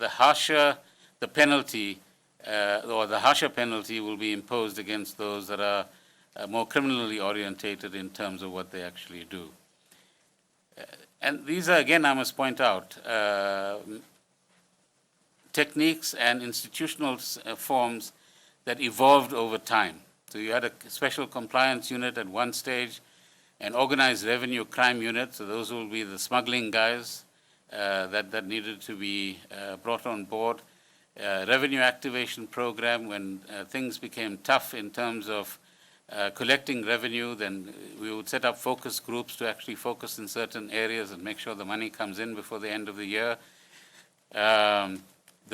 harsher the penalty, or the harsher penalty will be imposed against those that are more criminally orientated in terms of what they actually do. And these are, again, I must point out, techniques and institutional forms that evolved over time. So you had a special compliance unit at one stage, an organized revenue crime unit, so those will be the smuggling guys that needed to be brought on board. Revenue activation program, when things became tough in terms of collecting revenue, then we would set up focus groups to actually focus in certain areas and make sure the money comes in before the end of the year. The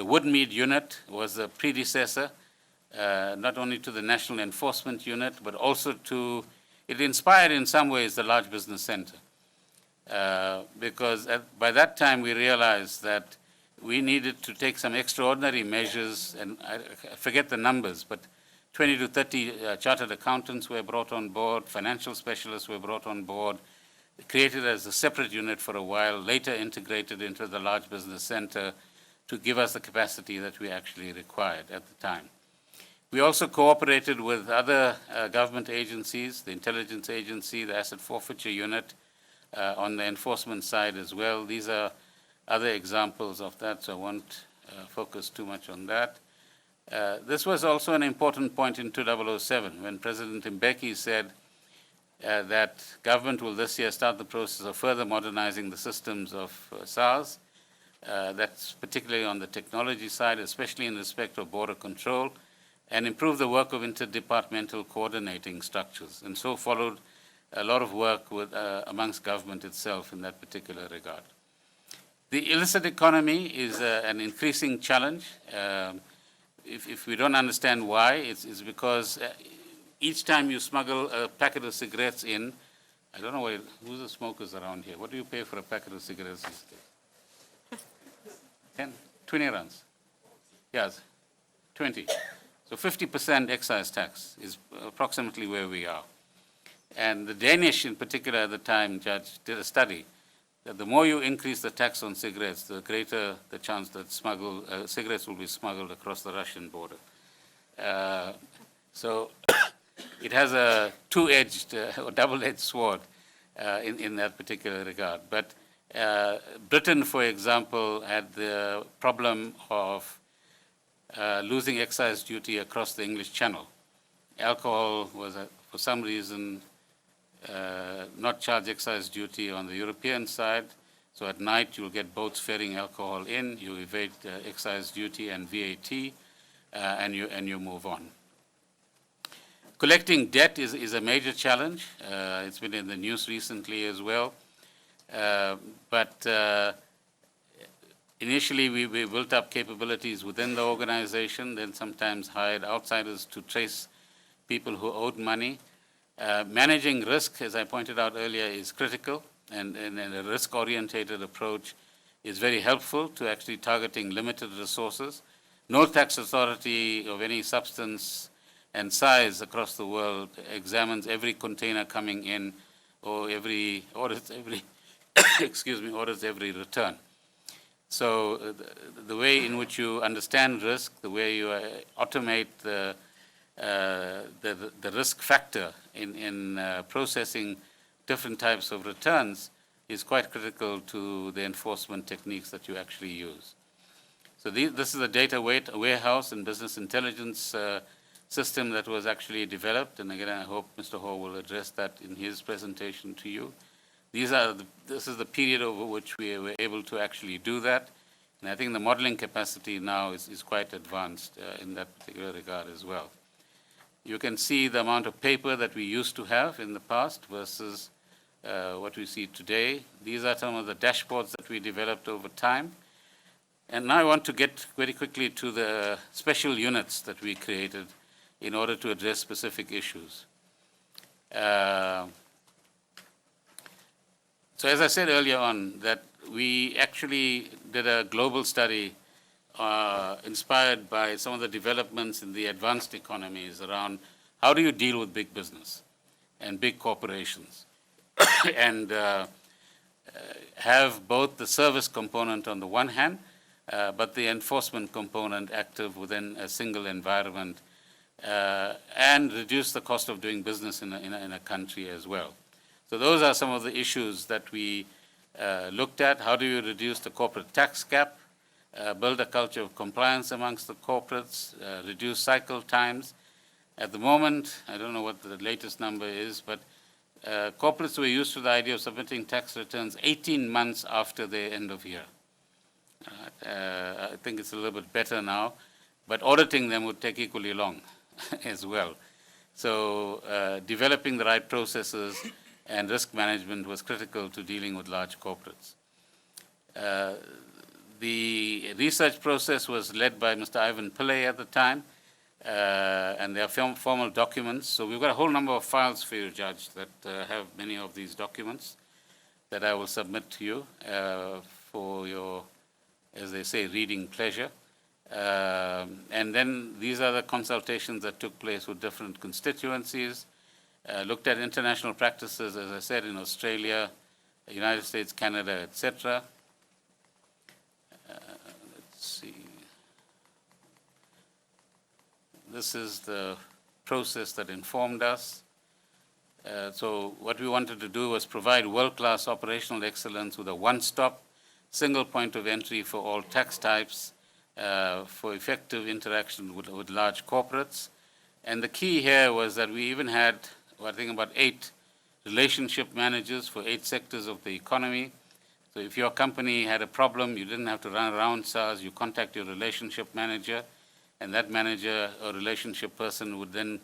Woodmead unit was the predecessor, not only to the National Enforcement Unit, but also it inspired in some ways the Large Business Center. Because by that time we realized that we needed to take some extraordinary measures, and I forget the numbers, but 20 to 30 chartered accountants were brought on board, financial specialists were brought on board, created as a separate unit for a while, later integrated into the Large Business Center to give us the capacity that we actually required at the time. We also cooperated with other government agencies, the intelligence agency, the asset forfeiture unit, on the enforcement side as well. These are other examples of that, so I won't focus too much on that. This was also an important point in 2007 when President Mbeki said that government will this year start the process of further modernizing the systems of SARS. That's particularly on the technology side, especially in respect of border control, and improve the work of interdepartmental coordinating structures. And so followed a lot of work with, amongst government itself in that particular regard. The illicit economy is an increasing challenge. If we don't understand why, it's because each time you smuggle a packet of cigarettes in, I don't know who's the smokers around here. What do you pay for a packet of cigarettes these days? 10, 20 rands. Yes, 20. So 50% excise tax is approximately where we are. And the Danish in particular at the time, Judge, did a study that the more you increase the tax on cigarettes, the greater the chance that cigarettes will be smuggled across the Russian border. So it has a two-edged or double-edged sword in that particular regard. But Britain, for example, had the problem of losing excise duty across the English Channel. Alcohol was, for some reason, not charged excise duty on the European side. So at night, you'll get boats ferrying alcohol in, you evade excise duty and VAT, and you move on. Collecting debt is a major challenge. It's been in the news recently as well. But initially, we built up capabilities within the organization, then sometimes hired outsiders to trace people who owed money. Managing risk, as I pointed out earlier, is critical, and a risk-orientated approach is very helpful to actually targeting limited resources. No tax authority of any substance and size across the world examines every container coming in or audits every audits every return. So the way in which you understand risk, the way you automate the risk factor in processing different types of returns is quite critical to the enforcement techniques that you actually use. So this is a data warehouse and business intelligence system that was actually developed, and again, I hope Mr. Ho will address that in his presentation to you. This is the period over which we were able to actually do that, and I think the modeling capacity now is quite advanced in that particular regard as well. You can see the amount of paper that we used to have in the past versus what we see today. These are some of the dashboards that we developed over time. And now I want to get very quickly to the special units that we created in order to address specific issues. So as I said earlier on, that we actually did a global study inspired by some of the developments in the advanced economies around how do you deal with big business and big corporations and have both the service component on the one hand, but the enforcement component active within a single environment, and reduce the cost of doing business in a country as well. So those are some of the issues that we looked at. How do you reduce the corporate tax gap, build a culture of compliance amongst the corporates, reduce cycle times. At the moment, I don't know what the latest number is, but corporates were used to the idea of submitting tax returns 18 months after their end of year. I think it's a little bit better now, but auditing them would take equally long as well. So developing the right processes and risk management was critical to dealing with large corporates. The research process was led by Mr. Ivan Pillay at the time, and there are formal documents. So we've got a whole number of files for you, Judge, that have many of these documents that I will submit to you for your, as they say, reading pleasure. And then these are the consultations that took place with different constituencies, looked at international practices, as I said, in Australia, the United States, Canada, etc. Let's see. This is the process that informed us. So what we wanted to do was provide world-class operational excellence with a one-stop, single point of entry for all tax types, for effective interaction with large corporates. And the key here was that we even had, I think, about 8 relationship managers for 8 sectors of the economy. So if your company had a problem, you didn't have to run around SARS, you contact your relationship manager, and that manager or relationship person would then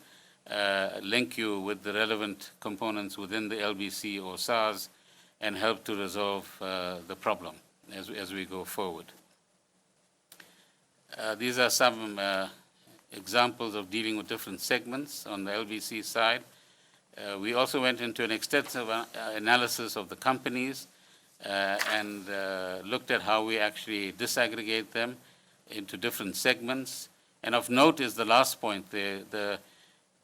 link you with the relevant components within the LBC or SARS and help to resolve the problem as we go forward. These are some examples of dealing with different segments on the LBC side. We also went into an extensive analysis of the companies and looked at how we actually disaggregate them into different segments. And of note is the last point there. The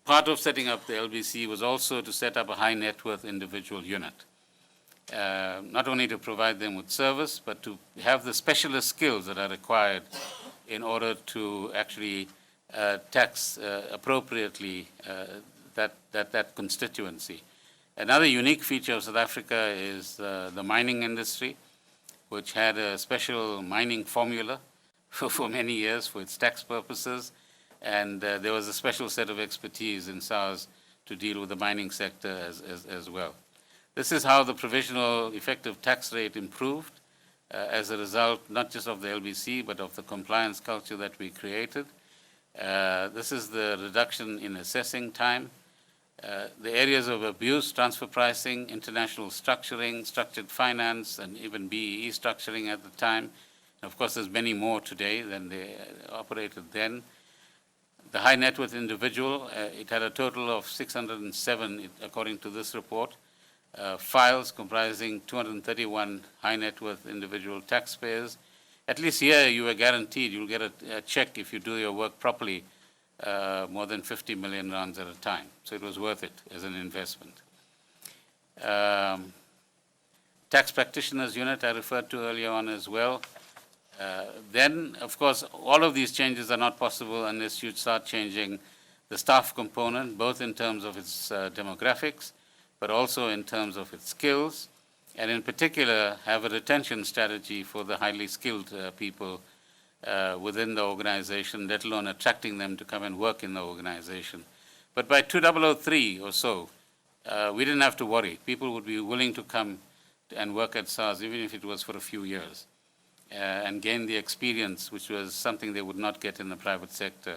part of setting up the LBC was also to set up a high net worth individual unit. Not only to provide them with service, but to have the specialist skills that are required in order to actually tax appropriately that constituency. Another unique feature of South Africa is the mining industry. which had a special mining formula for many years for its tax purposes, and there was a special set of expertise in SARS to deal with the mining sector as well. This is how the provisional effective tax rate improved as a result not just of the LBC but of the compliance culture that we created. This is the reduction in assessing time. The areas of abuse, transfer pricing, international structuring, structured finance, and even BEE structuring at the time. And of course, there's many more today than they operated then. The high net worth individual, it had a total of 607, according to this report, files comprising 231 high net worth individual taxpayers. At least here you are guaranteed you'll get a check if you do your work properly, more than 50 million rands at a time. So it was worth it as an investment. Tax practitioners unit I referred to earlier on as well. Then, of course, all of these changes are not possible unless you start changing the staff component, both in terms of its demographics, but also in terms of its skills, and in particular have a retention strategy for the highly skilled people within the organization, let alone attracting them to come and work in the organization. But by 2003 or so, we didn't have to worry. People would be willing to come and work at SARS, even if it was for a few years, and gain the experience, which was something they would not get in the private sector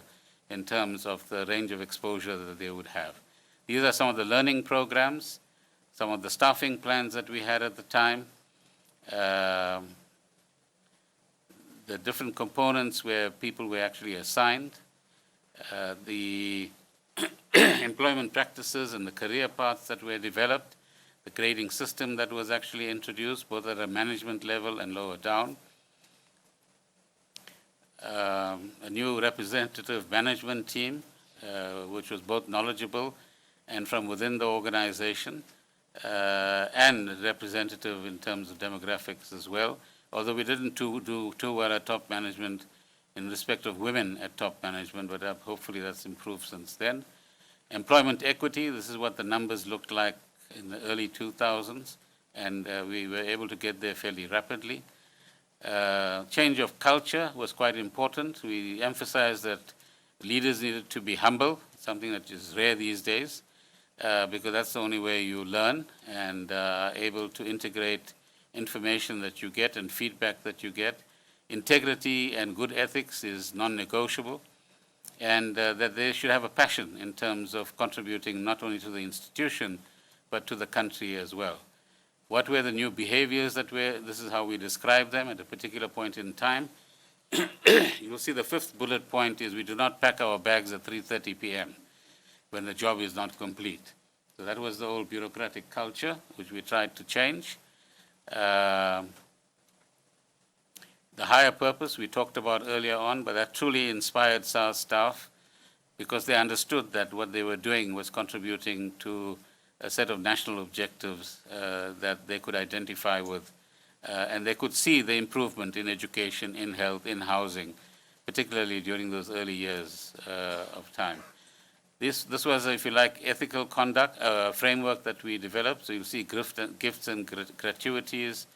in terms of the range of exposure that they would have. These are some of the learning programs, some of the staffing plans that we had at the time, the different components where people were actually assigned, the employment practices and the career paths that were developed, the grading system that was actually introduced, both at a management level and lower down, a new representative management team, which was both knowledgeable and from within the organization, and representative in terms of demographics as well, although we didn't do too well at top management in respect of women at top management, but hopefully that's improved since then. Employment equity, this is what the numbers looked like in the early 2000s, and we were able to get there fairly rapidly. Change of culture was quite important. We emphasized that leaders needed to be humble, something that is rare these days, because that's the only way you learn and able to integrate information that you get and feedback that you get. Integrity and good ethics is non-negotiable, and that they should have a passion in terms of contributing not only to the institution, but to the country as well. What were the new behaviors that were, this is how we describe them at a particular point in time. You'll see the fifth bullet point is we do not pack our bags at 3:30 p.m. when the job is not complete. So that was the old bureaucratic culture, which we tried to change. The higher purpose we talked about earlier on, but that truly inspired SARS staff because they understood that what they were doing was contributing to a set of national objectives that they could identify with, and they could see the improvement in education, in health, in housing, particularly during those early years of time. This was, if you like, ethical conduct framework that we developed. So you'll see gifts and gratuities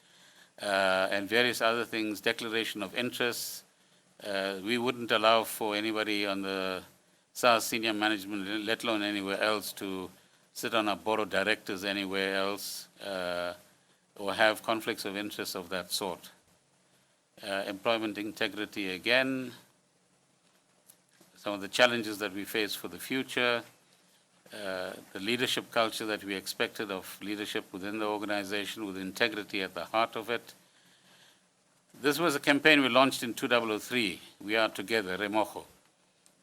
and various other things, declaration of interests. We wouldn't allow for anybody on the SARS senior management, let alone anywhere else, to sit on a board of directors anywhere else or have conflicts of interest of that sort. Employment integrity again. Some of the challenges that we face for the future, the leadership culture that we expected of leadership within the organization with integrity at the heart of it. This was a campaign we launched in 2003, We Are Together, Remojo.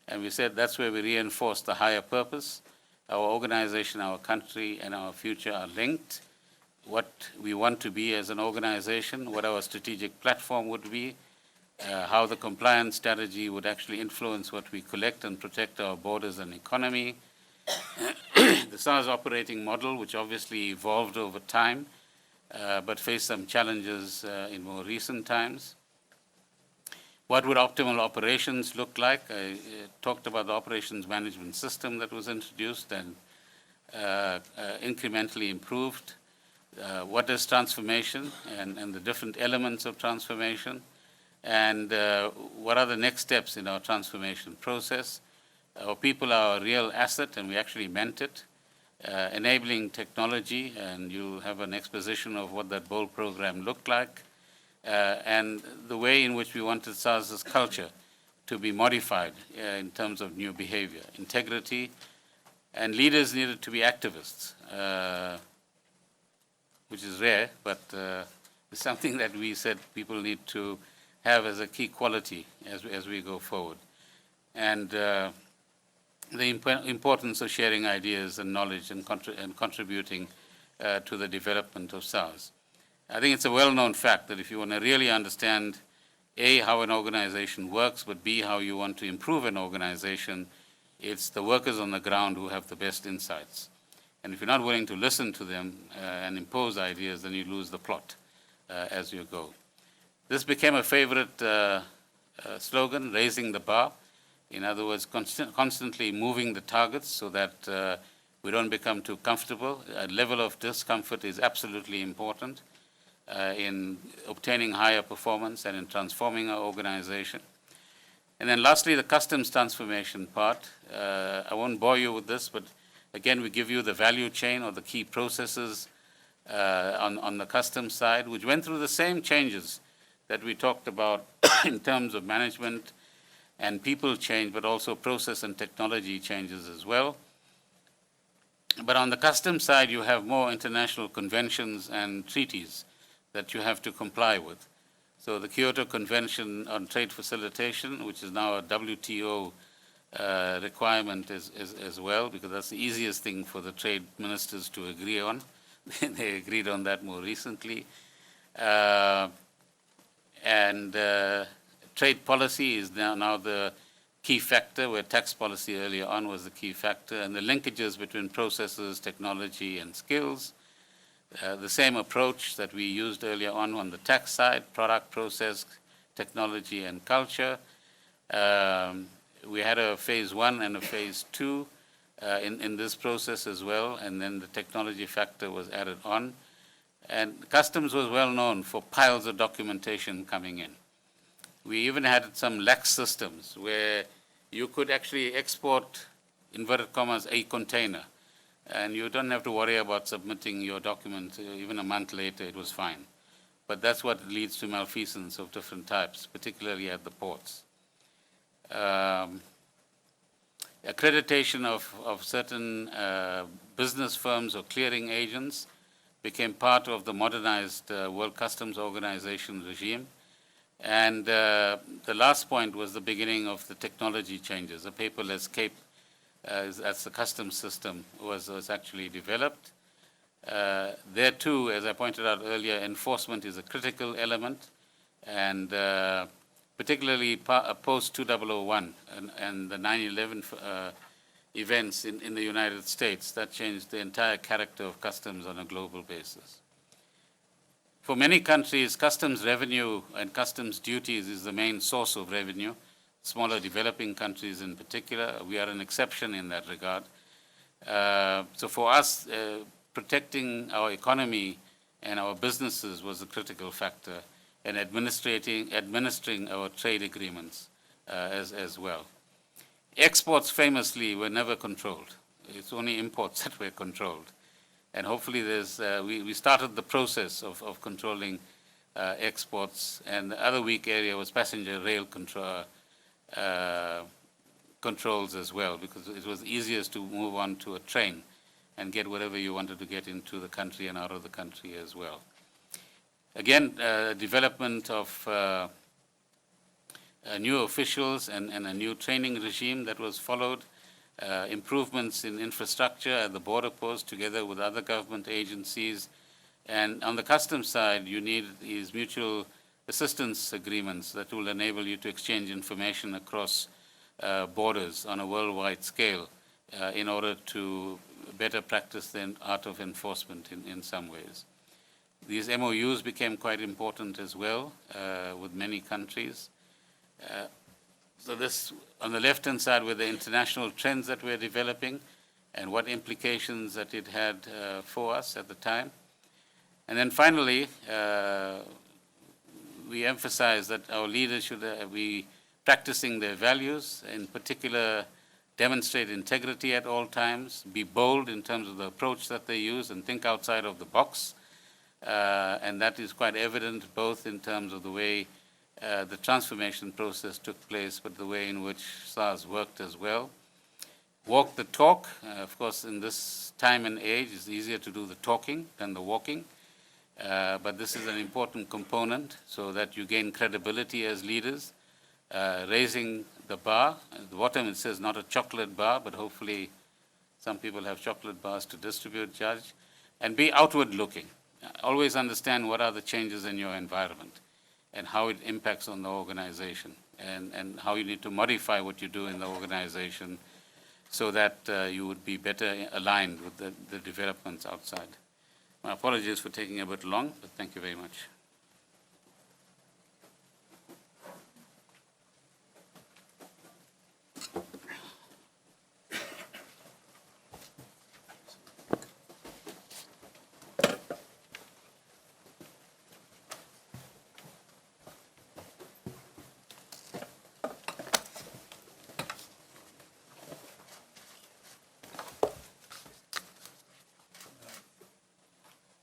And we said that's where we reinforce the higher purpose. Our organization, our country, and our future are linked. What we want to be as an organization, what our strategic platform would be, how the compliance strategy would actually influence what we collect and protect our borders and economy. The SARS operating model, which obviously evolved over time, but faced some challenges in more recent times. What would optimal operations look like? I talked about the operations management system that was introduced and incrementally improved. what is transformation and the different elements of transformation, and what are the next steps in our transformation process. Our people are a real asset, and we actually meant it. Enabling technology, and you'll have an exposition of what that bold program looked like, and the way in which we wanted SARS's culture to be modified in terms of new behavior. Integrity, and leaders needed to be activists, which is rare, but it's something that we said people need to have as a key quality as we go forward. And the importance of sharing ideas and knowledge and contributing to the development of SARS. I think it's a well-known fact that if you want to really understand, A, how an organization works, but B, how you want to improve an organization, it's the workers on the ground who have the best insights. And if you're not willing to listen to them and impose ideas, then you lose the plot as you go. This became a favorite slogan, raising the bar. In other words, constantly moving the targets so that we don't become too comfortable. A level of discomfort is absolutely important in obtaining higher performance and in transforming our organization. And then lastly, the customs transformation part. I won't bore you with this, but again, we give you the value chain or the key processes on the customs side, which went through the same changes that we talked about in terms of management and people change, but also process and technology changes as well. But on the customs side, you have more international conventions and treaties that you have to comply with. So the Kyoto Convention on Trade Facilitation, which is now a WTO requirement as well, because that's the easiest thing for the trade ministers to agree on. They agreed on that more recently. Trade policy is now the key factor, where tax policy earlier on was the key factor, and the linkages between processes, technology, and skills. The same approach that we used earlier on the tax side, product, process, technology, and culture. We had a phase 1 and a phase 2 in this process as well, and then the technology factor was added on. And customs was well known for piles of documentation coming in. We even had some lax systems where you could actually export, inverted commas, a container, and you don't have to worry about submitting your document even a month later, it was fine. But that's what leads to malfeasance of different types, particularly at the ports. Accreditation of certain business firms or clearing agents became part of the modernized World Customs Organization regime. And the last point was the beginning of the technology changes. A paperless Cape, as the customs system was actually developed. There too, as I pointed out earlier, enforcement is a critical element, and particularly post-2001 and the 9/11 events in the United States, that changed the entire character of customs on a global basis. For many countries, customs revenue and customs duties is the main source of revenue, smaller developing countries in particular. We are an exception in that regard. So for us, protecting our economy and our businesses was a critical factor, and administering our trade agreements as well. Exports famously were never controlled. It's only imports that were controlled. And hopefully we started the process of controlling exports, and the other weak area was passenger rail controls as well, because it was easiest to move on to a train and get whatever you wanted to get into the country and out of the country as well. Again, development of new officials and a new training regime that was followed. Improvements in infrastructure at the border post together with other government agencies. And on the customs side, you need these mutual assistance agreements that will enable you to exchange information across borders on a worldwide scale in order to better practice the art of enforcement in some ways. These MOUs became quite important as well with many countries. So this, on the left-hand side, were the international trends that we're developing and what implications that it had for us at the time. And then finally, we emphasize that our leaders should be practicing their values, in particular, demonstrate integrity at all times, be bold in terms of the approach that they use, and think outside of the box. And that is quite evident both in terms of the way the transformation process took place, but the way in which SARS worked as well. Walk the talk. Of course, in this time and age, it's easier to do the talking than the walking. But this is an important component so that you gain credibility as leaders, raising the bar. At the bottom it says not a chocolate bar, but hopefully some people have chocolate bars to distribute, Judge. And be outward looking. Always understand what are the changes in your environment and how it impacts on the organization, and how you need to modify what you do in the organization so that you would be better aligned with the developments outside. My apologies for taking a bit long, but thank you very much.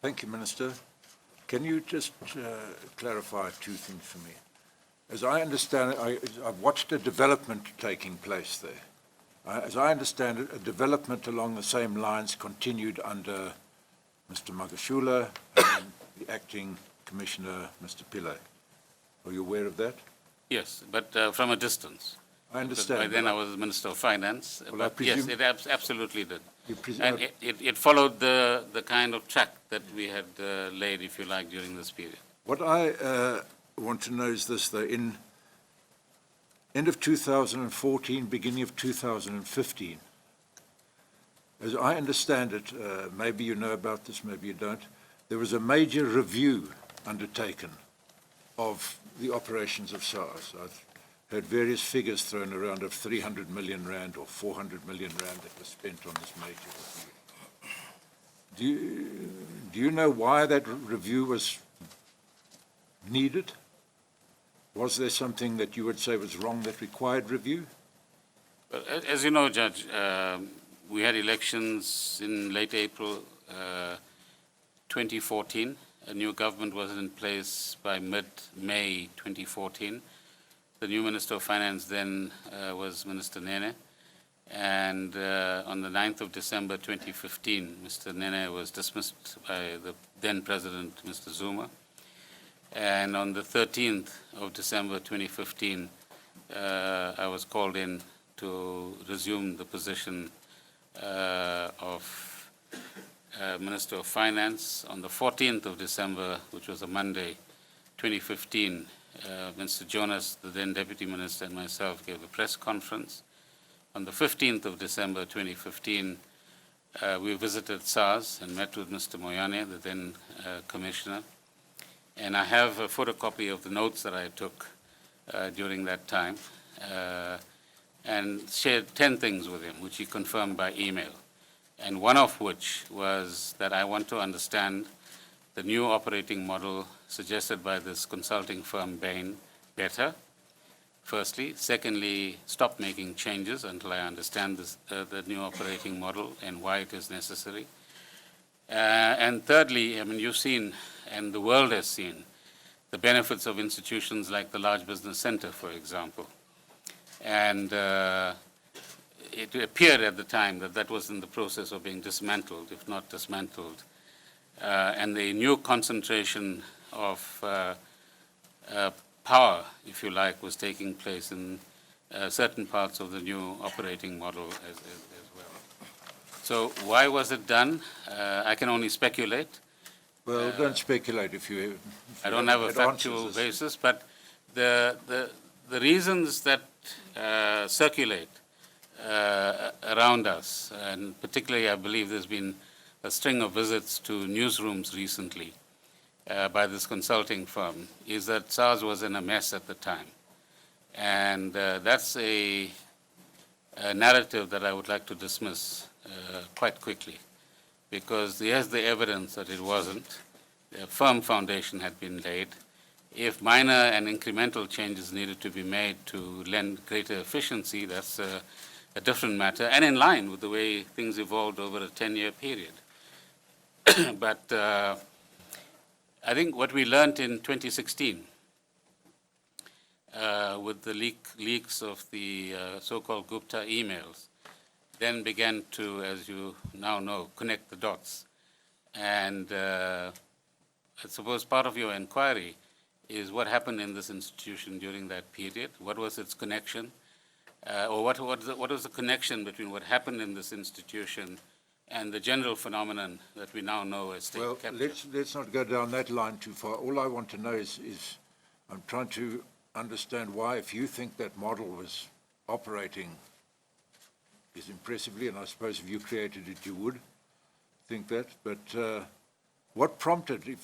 Thank you, Minister. Can you just clarify two things for me? As I understand it, I've watched a development taking place there. As I understand it, a development along the same lines continued under Mr. Magashula and the acting commissioner, Mr. Pillay. Are you aware of that? Yes, but from a distance. I understand. By then I was Minister of Finance. Well, but yes, it absolutely did. And it followed the kind of track that we had laid, if you like, during this period. What I want to know is this, though. In end of 2014, beginning of 2015, as I understand it, maybe you know about this, maybe you don't, there was a major review undertaken of the operations of SARS. I've heard various figures thrown around of 300 million rand or 400 million rand that was spent on this major review. Do you know why that review was needed? Was there something that you would say was wrong that required review? Well, as you know, Judge, we had elections in late April 2014. A new government was in place by mid-May 2014. The new Minister of Finance then was Minister Nene. And on the 9th of December 2015, Mr. Nene was dismissed by the then President, Mr. Zuma. And on the 13th of December 2015, I was called in to resume the position of Minister of Finance. On the 14th of December, which was a Monday, 2015, Mr. Jonas, the then Deputy Minister, and myself gave a press conference. On the 15th of December 2015, we visited SARS and met with Mr. Moyane, the then Commissioner. And I have a photocopy of the notes that I took during that time and shared 10 things with him, which he confirmed by email. And one of which was that I want to understand the new operating model suggested by this consulting firm, Bain, better, firstly. Secondly, stop making changes until I understand this, the new operating model and why it is necessary. And thirdly, I mean, you've seen, and the world has seen, the benefits of institutions like the Large Business Center, for example. And it appeared at the time that that was in the process of being dismantled, if not dismantled. And the new concentration of power, if you like, was taking place in certain parts of the new operating model as well. So why was it done? I can only speculate. Well, don't speculate if you I don't have a factual basis, but the reasons that circulate around us, and particularly I believe there's been a string of visits to newsrooms recently by this consulting firm, is that SARS was in a mess at the time. And that's a narrative that I would like to dismiss quite quickly, because there's the evidence that it wasn't, a firm foundation had been laid. If minor and incremental changes needed to be made to lend greater efficiency, that's a different matter, and in line with the way things evolved over a 10-year period. But I think what we learned in 2016 with the leaks of the so-called Gupta emails then began to, as you now know, connect the dots. And I suppose part of your inquiry is what happened in this institution during that period. What was its connection? Or what was the connection between what happened in this institution and the general phenomenon that we now know as state capture? Well, let's not go down that line too far. All I want to know is I'm trying to understand why, if you think that model was operating as impressively, and I suppose if you created it, you would think that, but what prompted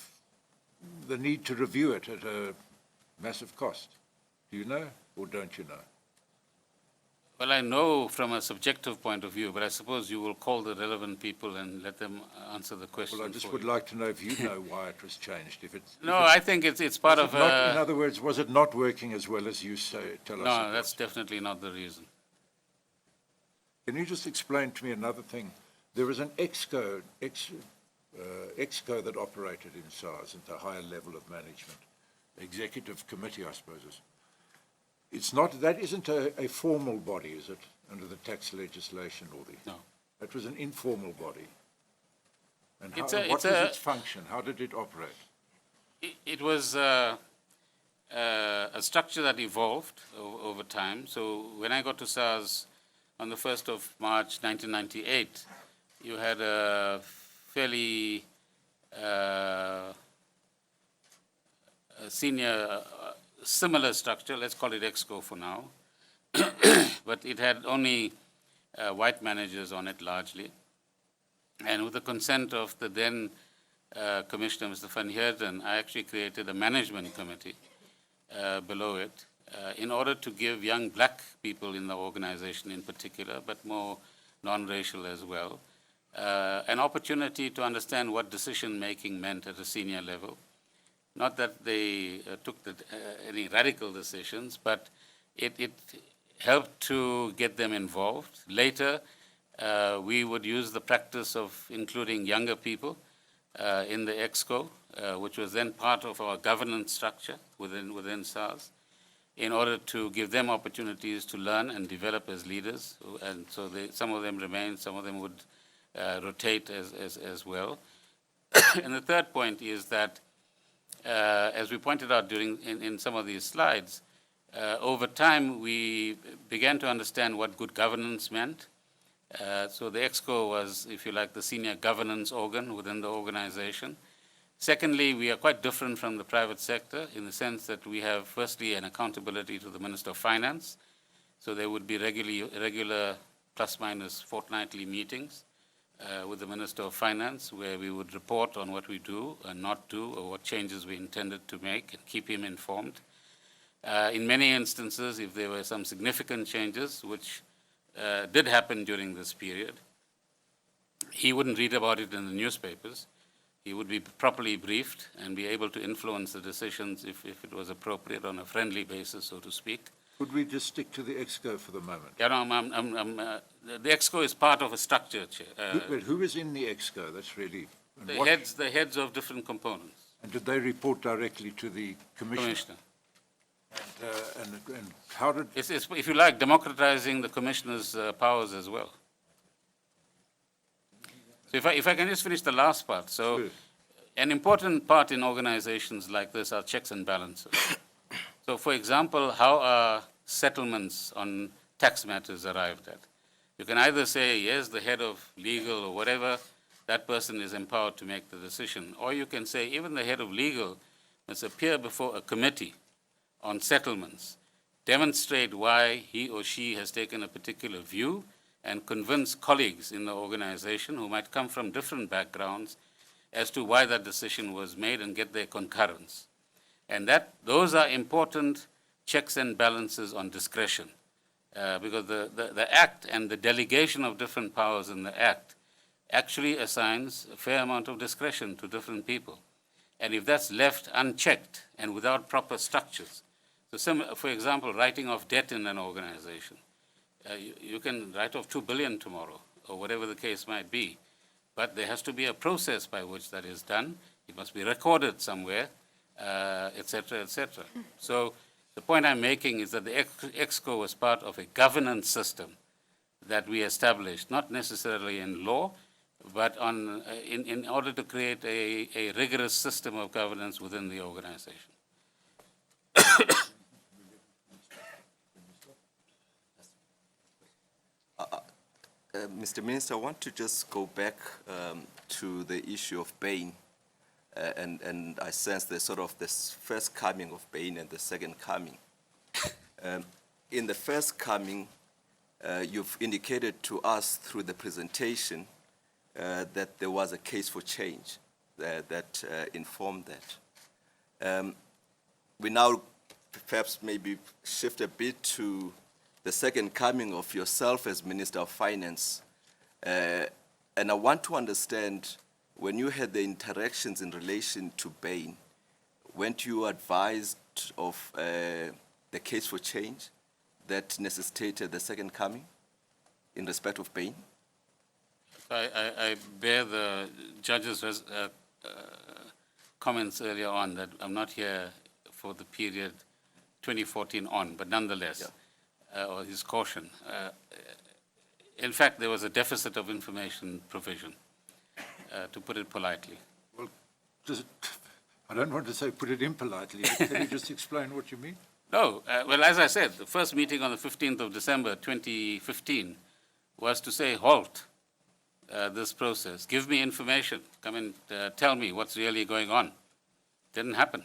the need to review it at a massive cost? Do you know, or don't you know? Well, I know from a subjective point of view, but I suppose you will call the relevant people and let them answer the question. Well, I just would like to know if you know why it was changed. I think it's part of. In other words, was it not working as well as you tell us? No, that's definitely not the reason. Can you just explain to me another thing? There was an exco that operated in SARS at a higher level of management, executive committee, I suppose. It's not, that isn't a formal body, is it, under the tax legislation or the? No. It was an informal body. And What was its function? How did it operate? It was a structure that evolved over time. So when I got to SARS on the 1st of March 1998, you had a fairly senior, similar structure, let's call it EXCO for now, but it had only white managers on it largely. And with the consent of the then Commissioner, Mr. Van Heerden, I actually created a management committee below it in order to give young black people in the organization in particular, but more non-racial as well, an opportunity to understand what decision-making meant at a senior level. Not that they took any radical decisions, but it helped to get them involved. Later, we would use the practice of including younger people in the EXCO, which was then part of our governance structure within SARS, in order to give them opportunities to learn and develop as leaders. And so some of them remained, some of them would rotate as well. And the third point is that, as we pointed out in some of these slides, over time we began to understand what good governance meant. So the EXCO was, if you like, the senior governance organ within the organization. Secondly, we are quite different from the private sector in the sense that we have, firstly, an accountability to the Minister of Finance. So there would be regular plus-minus fortnightly meetings with the Minister of Finance, where we would report on what we do and not do, or what changes we intended to make, and keep him informed. In many instances, if there were some significant changes, which did happen during this period, he wouldn't read about it in the newspapers. He would be properly briefed and be able to influence the decisions if it was appropriate on a friendly basis, so to speak. Could we just stick to the EXCO for the moment? Yeah, no, the EXCO is part of a structure, Chair. Who is in the EXCO? That's really... The heads of different components. And did they report directly to the Commissioner? And how did... It's, if you like, democratizing the Commissioner's powers as well. So if I can just finish the last part. So Sure. An important part in organizations like this are checks and balances. So for example, how are settlements on tax matters arrived at? You can either say, yes, the head of legal or whatever, that person is empowered to make the decision. Or you can say, even the head of legal must appear before a committee on settlements, demonstrate why he or she has taken a particular view, and convince colleagues in the organization who might come from different backgrounds as to why that decision was made and get their concurrence. And those are important checks and balances on discretion, because the Act and the delegation of different powers in the Act actually assigns a fair amount of discretion to different people. And if that's left unchecked and without proper structures, so for example, writing off debt in an organization, you can write off 2 billion tomorrow, or whatever the case might be, but there has to be a process by which that is done. It must be recorded somewhere, et cetera, et cetera. So the point I'm making is that the EXCO was part of a governance system that we established, not necessarily in law, but in order to create a rigorous system of governance within the organization. Mr. Minister, I want to just go back to the issue of Bain, and I sense the sort of this first coming of Bain and the second coming. In the first coming, you've indicated to us through the presentation that there was a case for change that informed that. We now perhaps maybe shift a bit to the second coming of yourself as Minister of Finance. And I want to understand, when you had the interactions in relation to Bain, weren't you advised of the case for change that necessitated the second coming in respect of Bain? I bear the judge's comments earlier on that I'm not here for the period 2014 on, but nonetheless, or his caution. In fact, there was a deficit of information provision, to put it politely. Well, I don't want to say put it impolitely, but can you just explain what you mean? No, well, as I said, the first meeting on the 15th of December 2015 was to say, halt this process, give me information, come and tell me what's really going on. Didn't happen.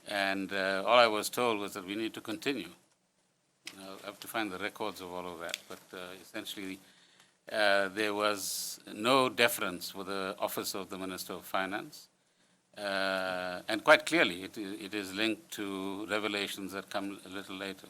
And all I was told was that we need to continue. I have to find the records of all of that, but essentially there was no deference for the office of the Minister of Finance. And quite clearly, it is linked to revelations that come a little later.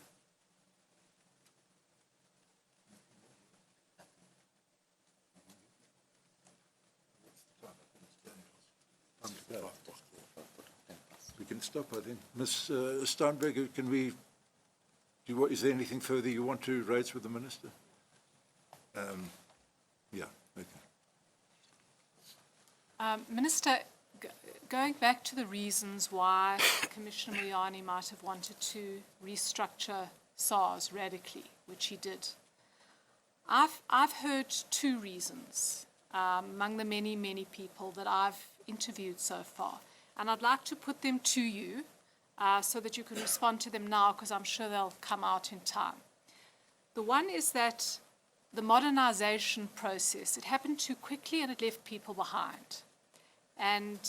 We can stop, I think. Ms. Steinberg, can we is there anything further you want to raise with the Minister? Yeah, okay. Minister, going back to the reasons why Commissioner Moyane might have wanted to restructure SARS radically, which he did, I've heard two reasons among the many, many people that I've interviewed so far, and I'd like to put them to you so that you can respond to them now, because I'm sure they'll come out in time. The one is that the modernization process, it happened too quickly and it left people behind. And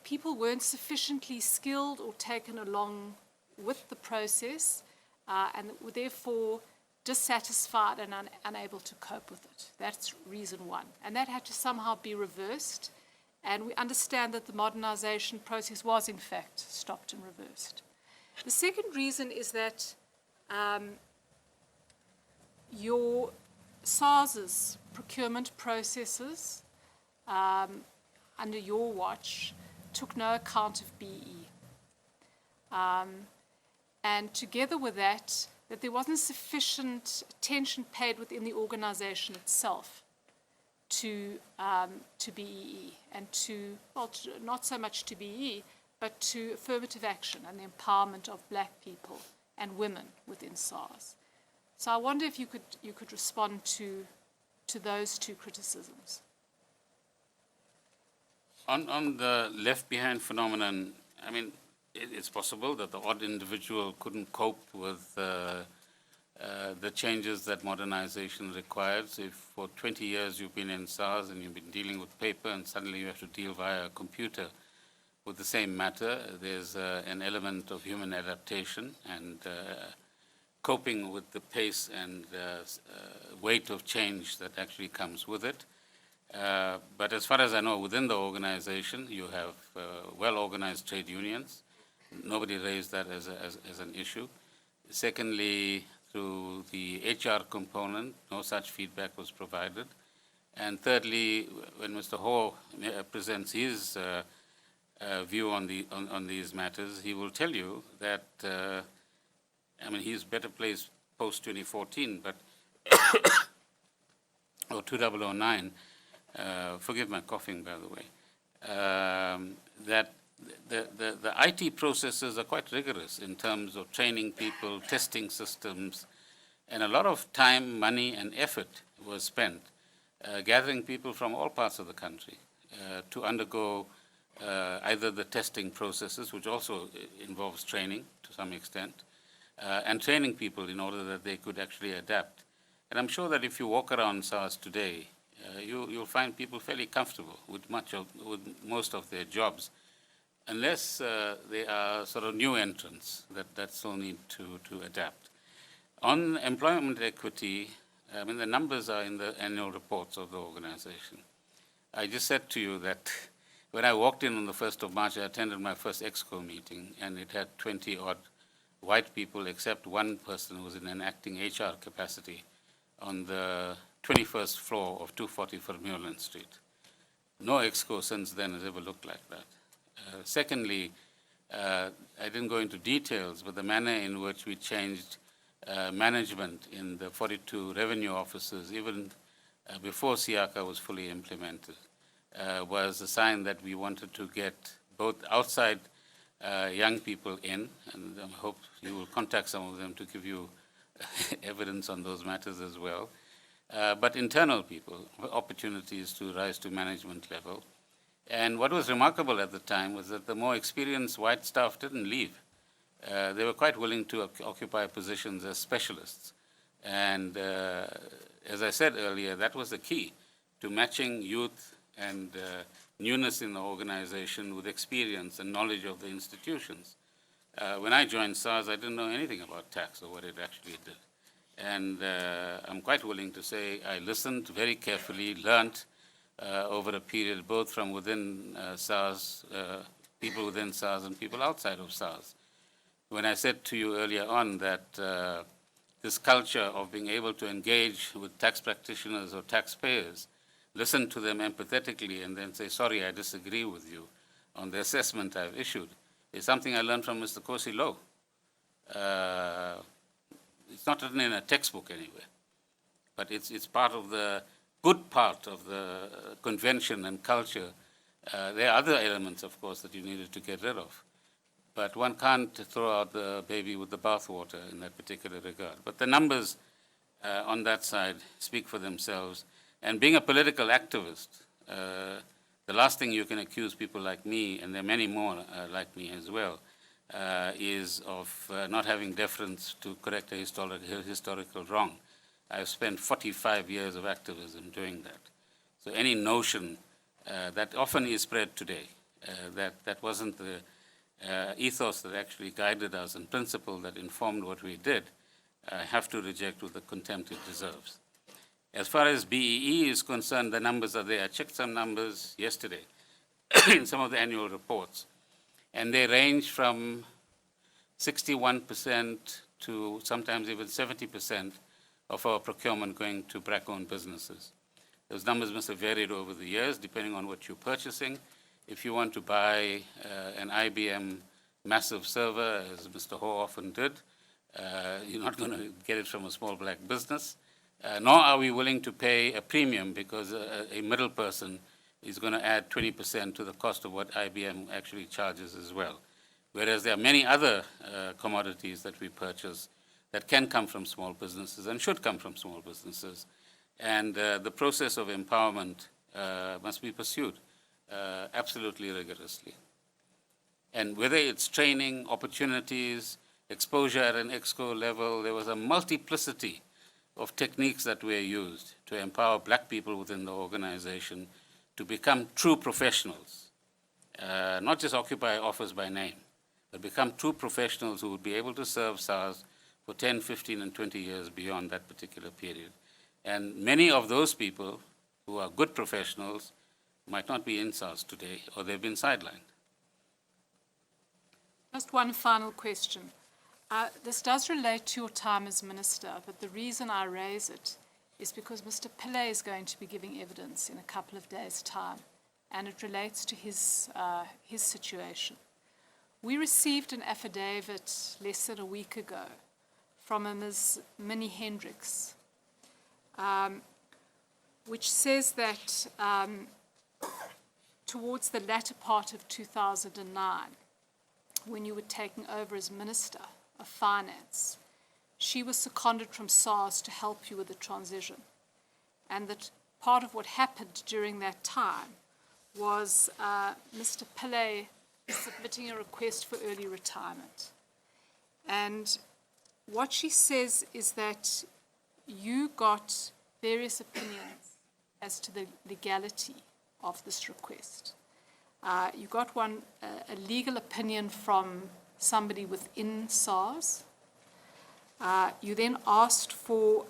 people weren't sufficiently skilled or taken along with the process and were therefore dissatisfied and unable to cope with it. That's reason one. And that had to somehow be reversed. And we understand that the modernization process was, in fact, stopped and reversed. The second reason is that your SARS's procurement processes under your watch took no account of BE. And together with that there wasn't sufficient attention paid within the organization itself to BEE and to not so much to BEE, but to affirmative action and the empowerment of black people and women within SARS. So I wonder if you could respond to those two criticisms. On the left behind phenomenon, I mean, it's possible that the odd individual couldn't cope with the changes that modernization requires. If for 20 years you've been in SARS and you've been dealing with paper and suddenly you have to deal via a computer with the same matter, there's an element of human adaptation and coping with the pace and weight of change that actually comes with it. But as far as I know, within the organization, you have well-organized trade unions. Nobody raised that as an issue. Secondly, through the HR component, no such feedback was provided. And thirdly, when Mr. Ho presents his view on these matters, he will tell you that, he's better placed post-2014, but, or 2009, forgive my coughing, by the way, that the IT processes are quite rigorous in terms of training people, testing systems, and a lot of time, money, and effort was spent gathering people from all parts of the country to undergo either the testing processes, which also involves training to some extent, and training people in order that they could actually adapt. And I'm sure that if you walk around SARS today, you'll find people fairly comfortable with most of their jobs, unless they are sort of new entrants that still need to adapt. On employment equity, the numbers are in the annual reports of the organization. I just said to you that when I walked in on the 1st of March, I attended my first EXCO meeting, and it had 20-odd white people, except one person who was in an acting HR capacity on the 21st floor of 240 Vermeulen Street. No EXCO since then has ever looked like that. Secondly, I didn't go into details, but the manner in which we changed management in the 42 revenue offices, even before Siyakha was fully implemented, was a sign that we wanted to get both outside young people in, and I hope you will contact some of them to give you evidence on those matters as well, but internal people, opportunities to rise to management level. And what was remarkable at the time was that the more experienced white staff didn't leave. They were quite willing to occupy positions as specialists. And as I said earlier, that was the key to matching youth and newness in the organization with experience and knowledge of the institutions. When I joined SARS, I didn't know anything about tax or what it actually did. And I'm quite willing to say I listened very carefully, learned over a period both from within SARS, people within SARS and people outside of SARS. When I said to you earlier on that this culture of being able to engage with tax practitioners or taxpayers, listen to them empathetically and then say, sorry, I disagree with you on the assessment I've issued, is something I learned from Mr. Kosi Low. It's not written in a textbook anywhere, but it's part of the good part of the convention and culture. There are other elements, of course, that you needed to get rid of. But one can't throw out the baby with the bathwater in that particular regard. But the numbers on that side speak for themselves. And being a political activist, the last thing you can accuse people like me, and there are many more like me as well, is of not having deference to correct a historical wrong. I've spent 45 years of activism doing that. So any notion that often is spread today, that wasn't the ethos that actually guided us and principle that informed what we did, have to reject with the contempt it deserves. As far as BEE is concerned, the numbers are there. I checked some numbers yesterday in some of the annual reports, and they range from 61% to sometimes even 70% of our procurement going to black-owned businesses. Those numbers must have varied over the years, depending on what you're purchasing. If you want to buy an IBM massive server, as Mr. Ho often did, you're not going to get it from a small black business. Nor are we willing to pay a premium because a middle person is going to add 20% to the cost of what IBM actually charges as well. Whereas there are many other commodities that we purchase that can come from small businesses and should come from small businesses. And the process of empowerment must be pursued absolutely rigorously. And whether it's training, opportunities, exposure at an EXCO level, there was a multiplicity of techniques that were used to empower black people within the organization to become true professionals, not just occupy office by name, but become true professionals who would be able to serve SARS for 10, 15, and 20 years beyond that particular period. And many of those people who are good professionals might not be in SARS today, or they've been sidelined. Just one final question. This does relate to your time as minister, but the reason I raise it is because Mr. Pillay is going to be giving evidence in a couple of days' time, and it relates to his situation. We received an affidavit less than a week ago from a Ms. Minnie Hendricks, which says that towards the latter part of 2009, when you were taking over as Minister of Finance, she was seconded from SARS to help you with the transition. And that part of what happened during that time was Mr. Pillay submitting a request for early retirement. And what she says is that you got various opinions as to the legality of this request. You got a legal opinion from somebody within SARS. You then asked for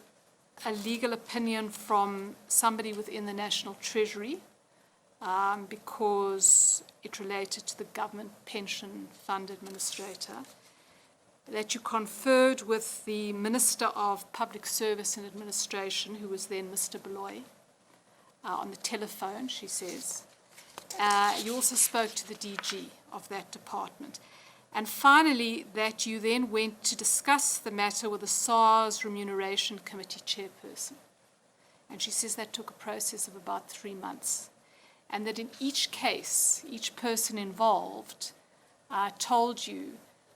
a legal opinion from somebody within the National Treasury because it related to the government pension fund administrator, that you conferred with the Minister of Public Service and Administration, who was then Mr. Beloy, on the telephone, she says. You also spoke to the DG of that department. And finally, that you then went to discuss the matter with the SARS Remuneration Committee chairperson. And she says that took a process of about 3 months. And that in each case, each person involved told you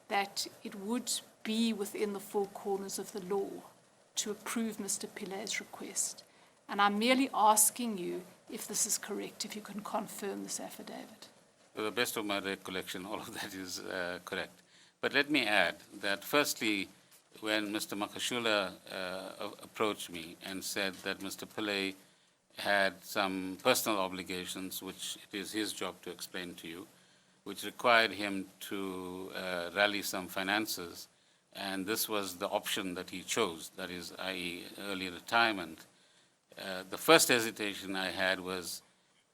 that it would be within the four corners of the law to approve Mr. Pillay's request. And I'm merely asking you if this is correct, if you can confirm this affidavit. To the best of my recollection, all of that is correct. But let me add that firstly, when Mr. Makashula approached me and said that Mr. Pillay had some personal obligations, which it is his job to explain to you, which required him to rally some finances, and this was the option that he chose, that is, i.e., early retirement. The first hesitation I had was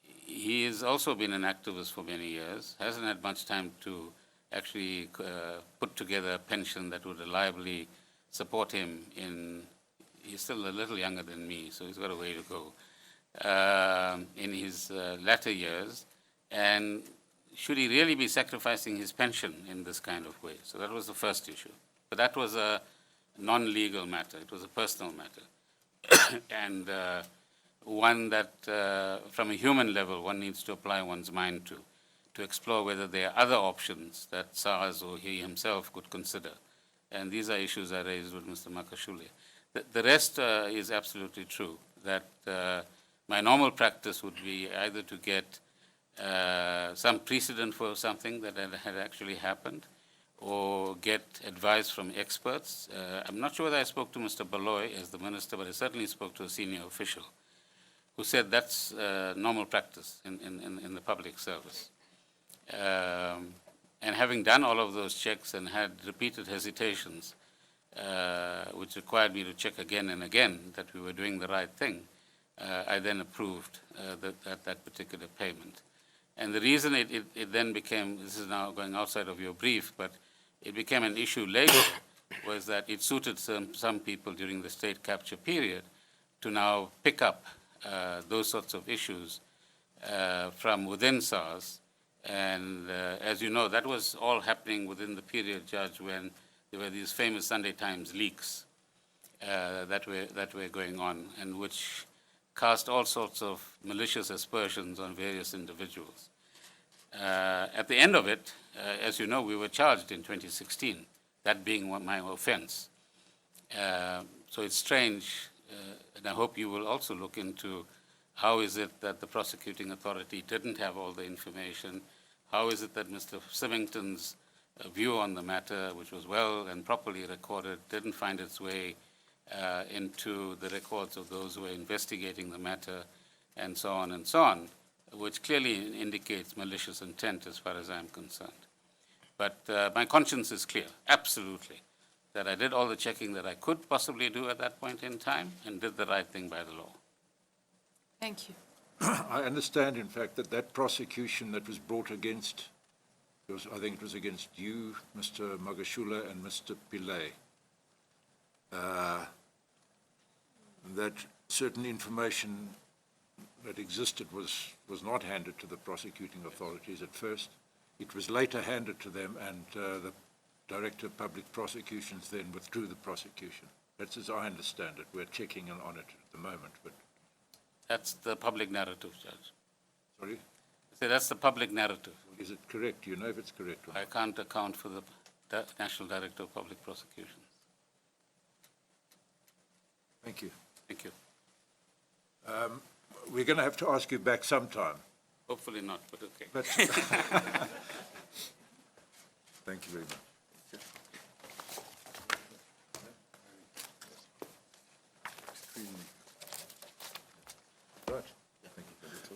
he has also been an activist for many years, hasn't had much time to actually put together a pension that would reliably support him he's still a little younger than me, so he's got a way to go, in his latter years. And should he really be sacrificing his pension in this kind of way? So that was the first issue. But that was a non-legal matter. It was a personal matter. And one that, from a human level, one needs to apply one's mind to explore whether there are other options that SARS or he himself could consider. And these are issues I raised with Mr. Makashule. The rest is absolutely true, that my normal practice would be either to get some precedent for something that had actually happened, or get advice from experts. I'm not sure whether I spoke to Mr. Beloy as the minister, but I certainly spoke to a senior official who said that's normal practice in the public service. And having done all of those checks and had repeated hesitations, which required me to check again and again that we were doing the right thing, I then approved that particular payment. And the reason it then became, this is now going outside of your brief, but it became an issue later, was that it suited some people during the state capture period to now pick up those sorts of issues from within SARS. And as you know, that was all happening within the period, Judge, when there were these famous Sunday Times leaks that were going on, and which cast all sorts of malicious aspersions on various individuals. At the end of it, as you know, we were charged in 2016, that being my offense. So it's strange, and I hope you will also look into how is it that the prosecuting authority didn't have all the information? How is it that Mr. Symington's view on the matter, which was well and properly recorded, didn't find its way into the records of those who were investigating the matter, and so on, which clearly indicates malicious intent as far as I'm concerned. But my conscience is clear, absolutely, that I did all the checking that I could possibly do at that point in time and did the right thing by the law. Thank you. I understand, in fact, that prosecution that was brought against, I think it was against you, Mr. Magashula, and Mr. Pillay, that certain information that existed was not handed to the prosecuting authorities at first. It was later handed to them, and the Director of Public Prosecutions then withdrew the prosecution. That's as I understand it. We're checking on it at the moment, but... That's the public narrative, Judge. Sorry? I say that's the public narrative. Is it correct? Do you know if it's correct or not? I can't account for the National Director of Public Prosecutions. Thank you. Thank you. We're going to have to ask you back sometime. Hopefully not, but okay. But thank you very much. Right.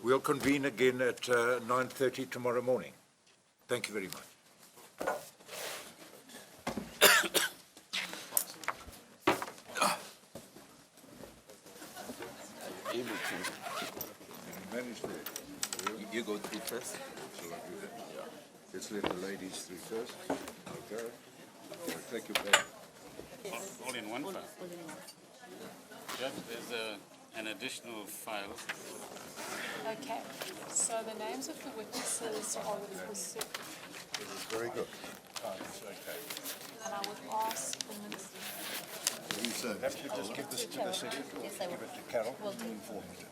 We'll convene again at 9:30 tomorrow morning. Thank you very much. You go through first. Let's let the ladies through first. Okay. Thank you, Ben. All in one file. Judge, there's an additional file. Okay, so the names of the witnesses are with the secretary, Very good. and I would ask the minister. Have to just give this to the secretary or give it to Carol? Will do. Inform her.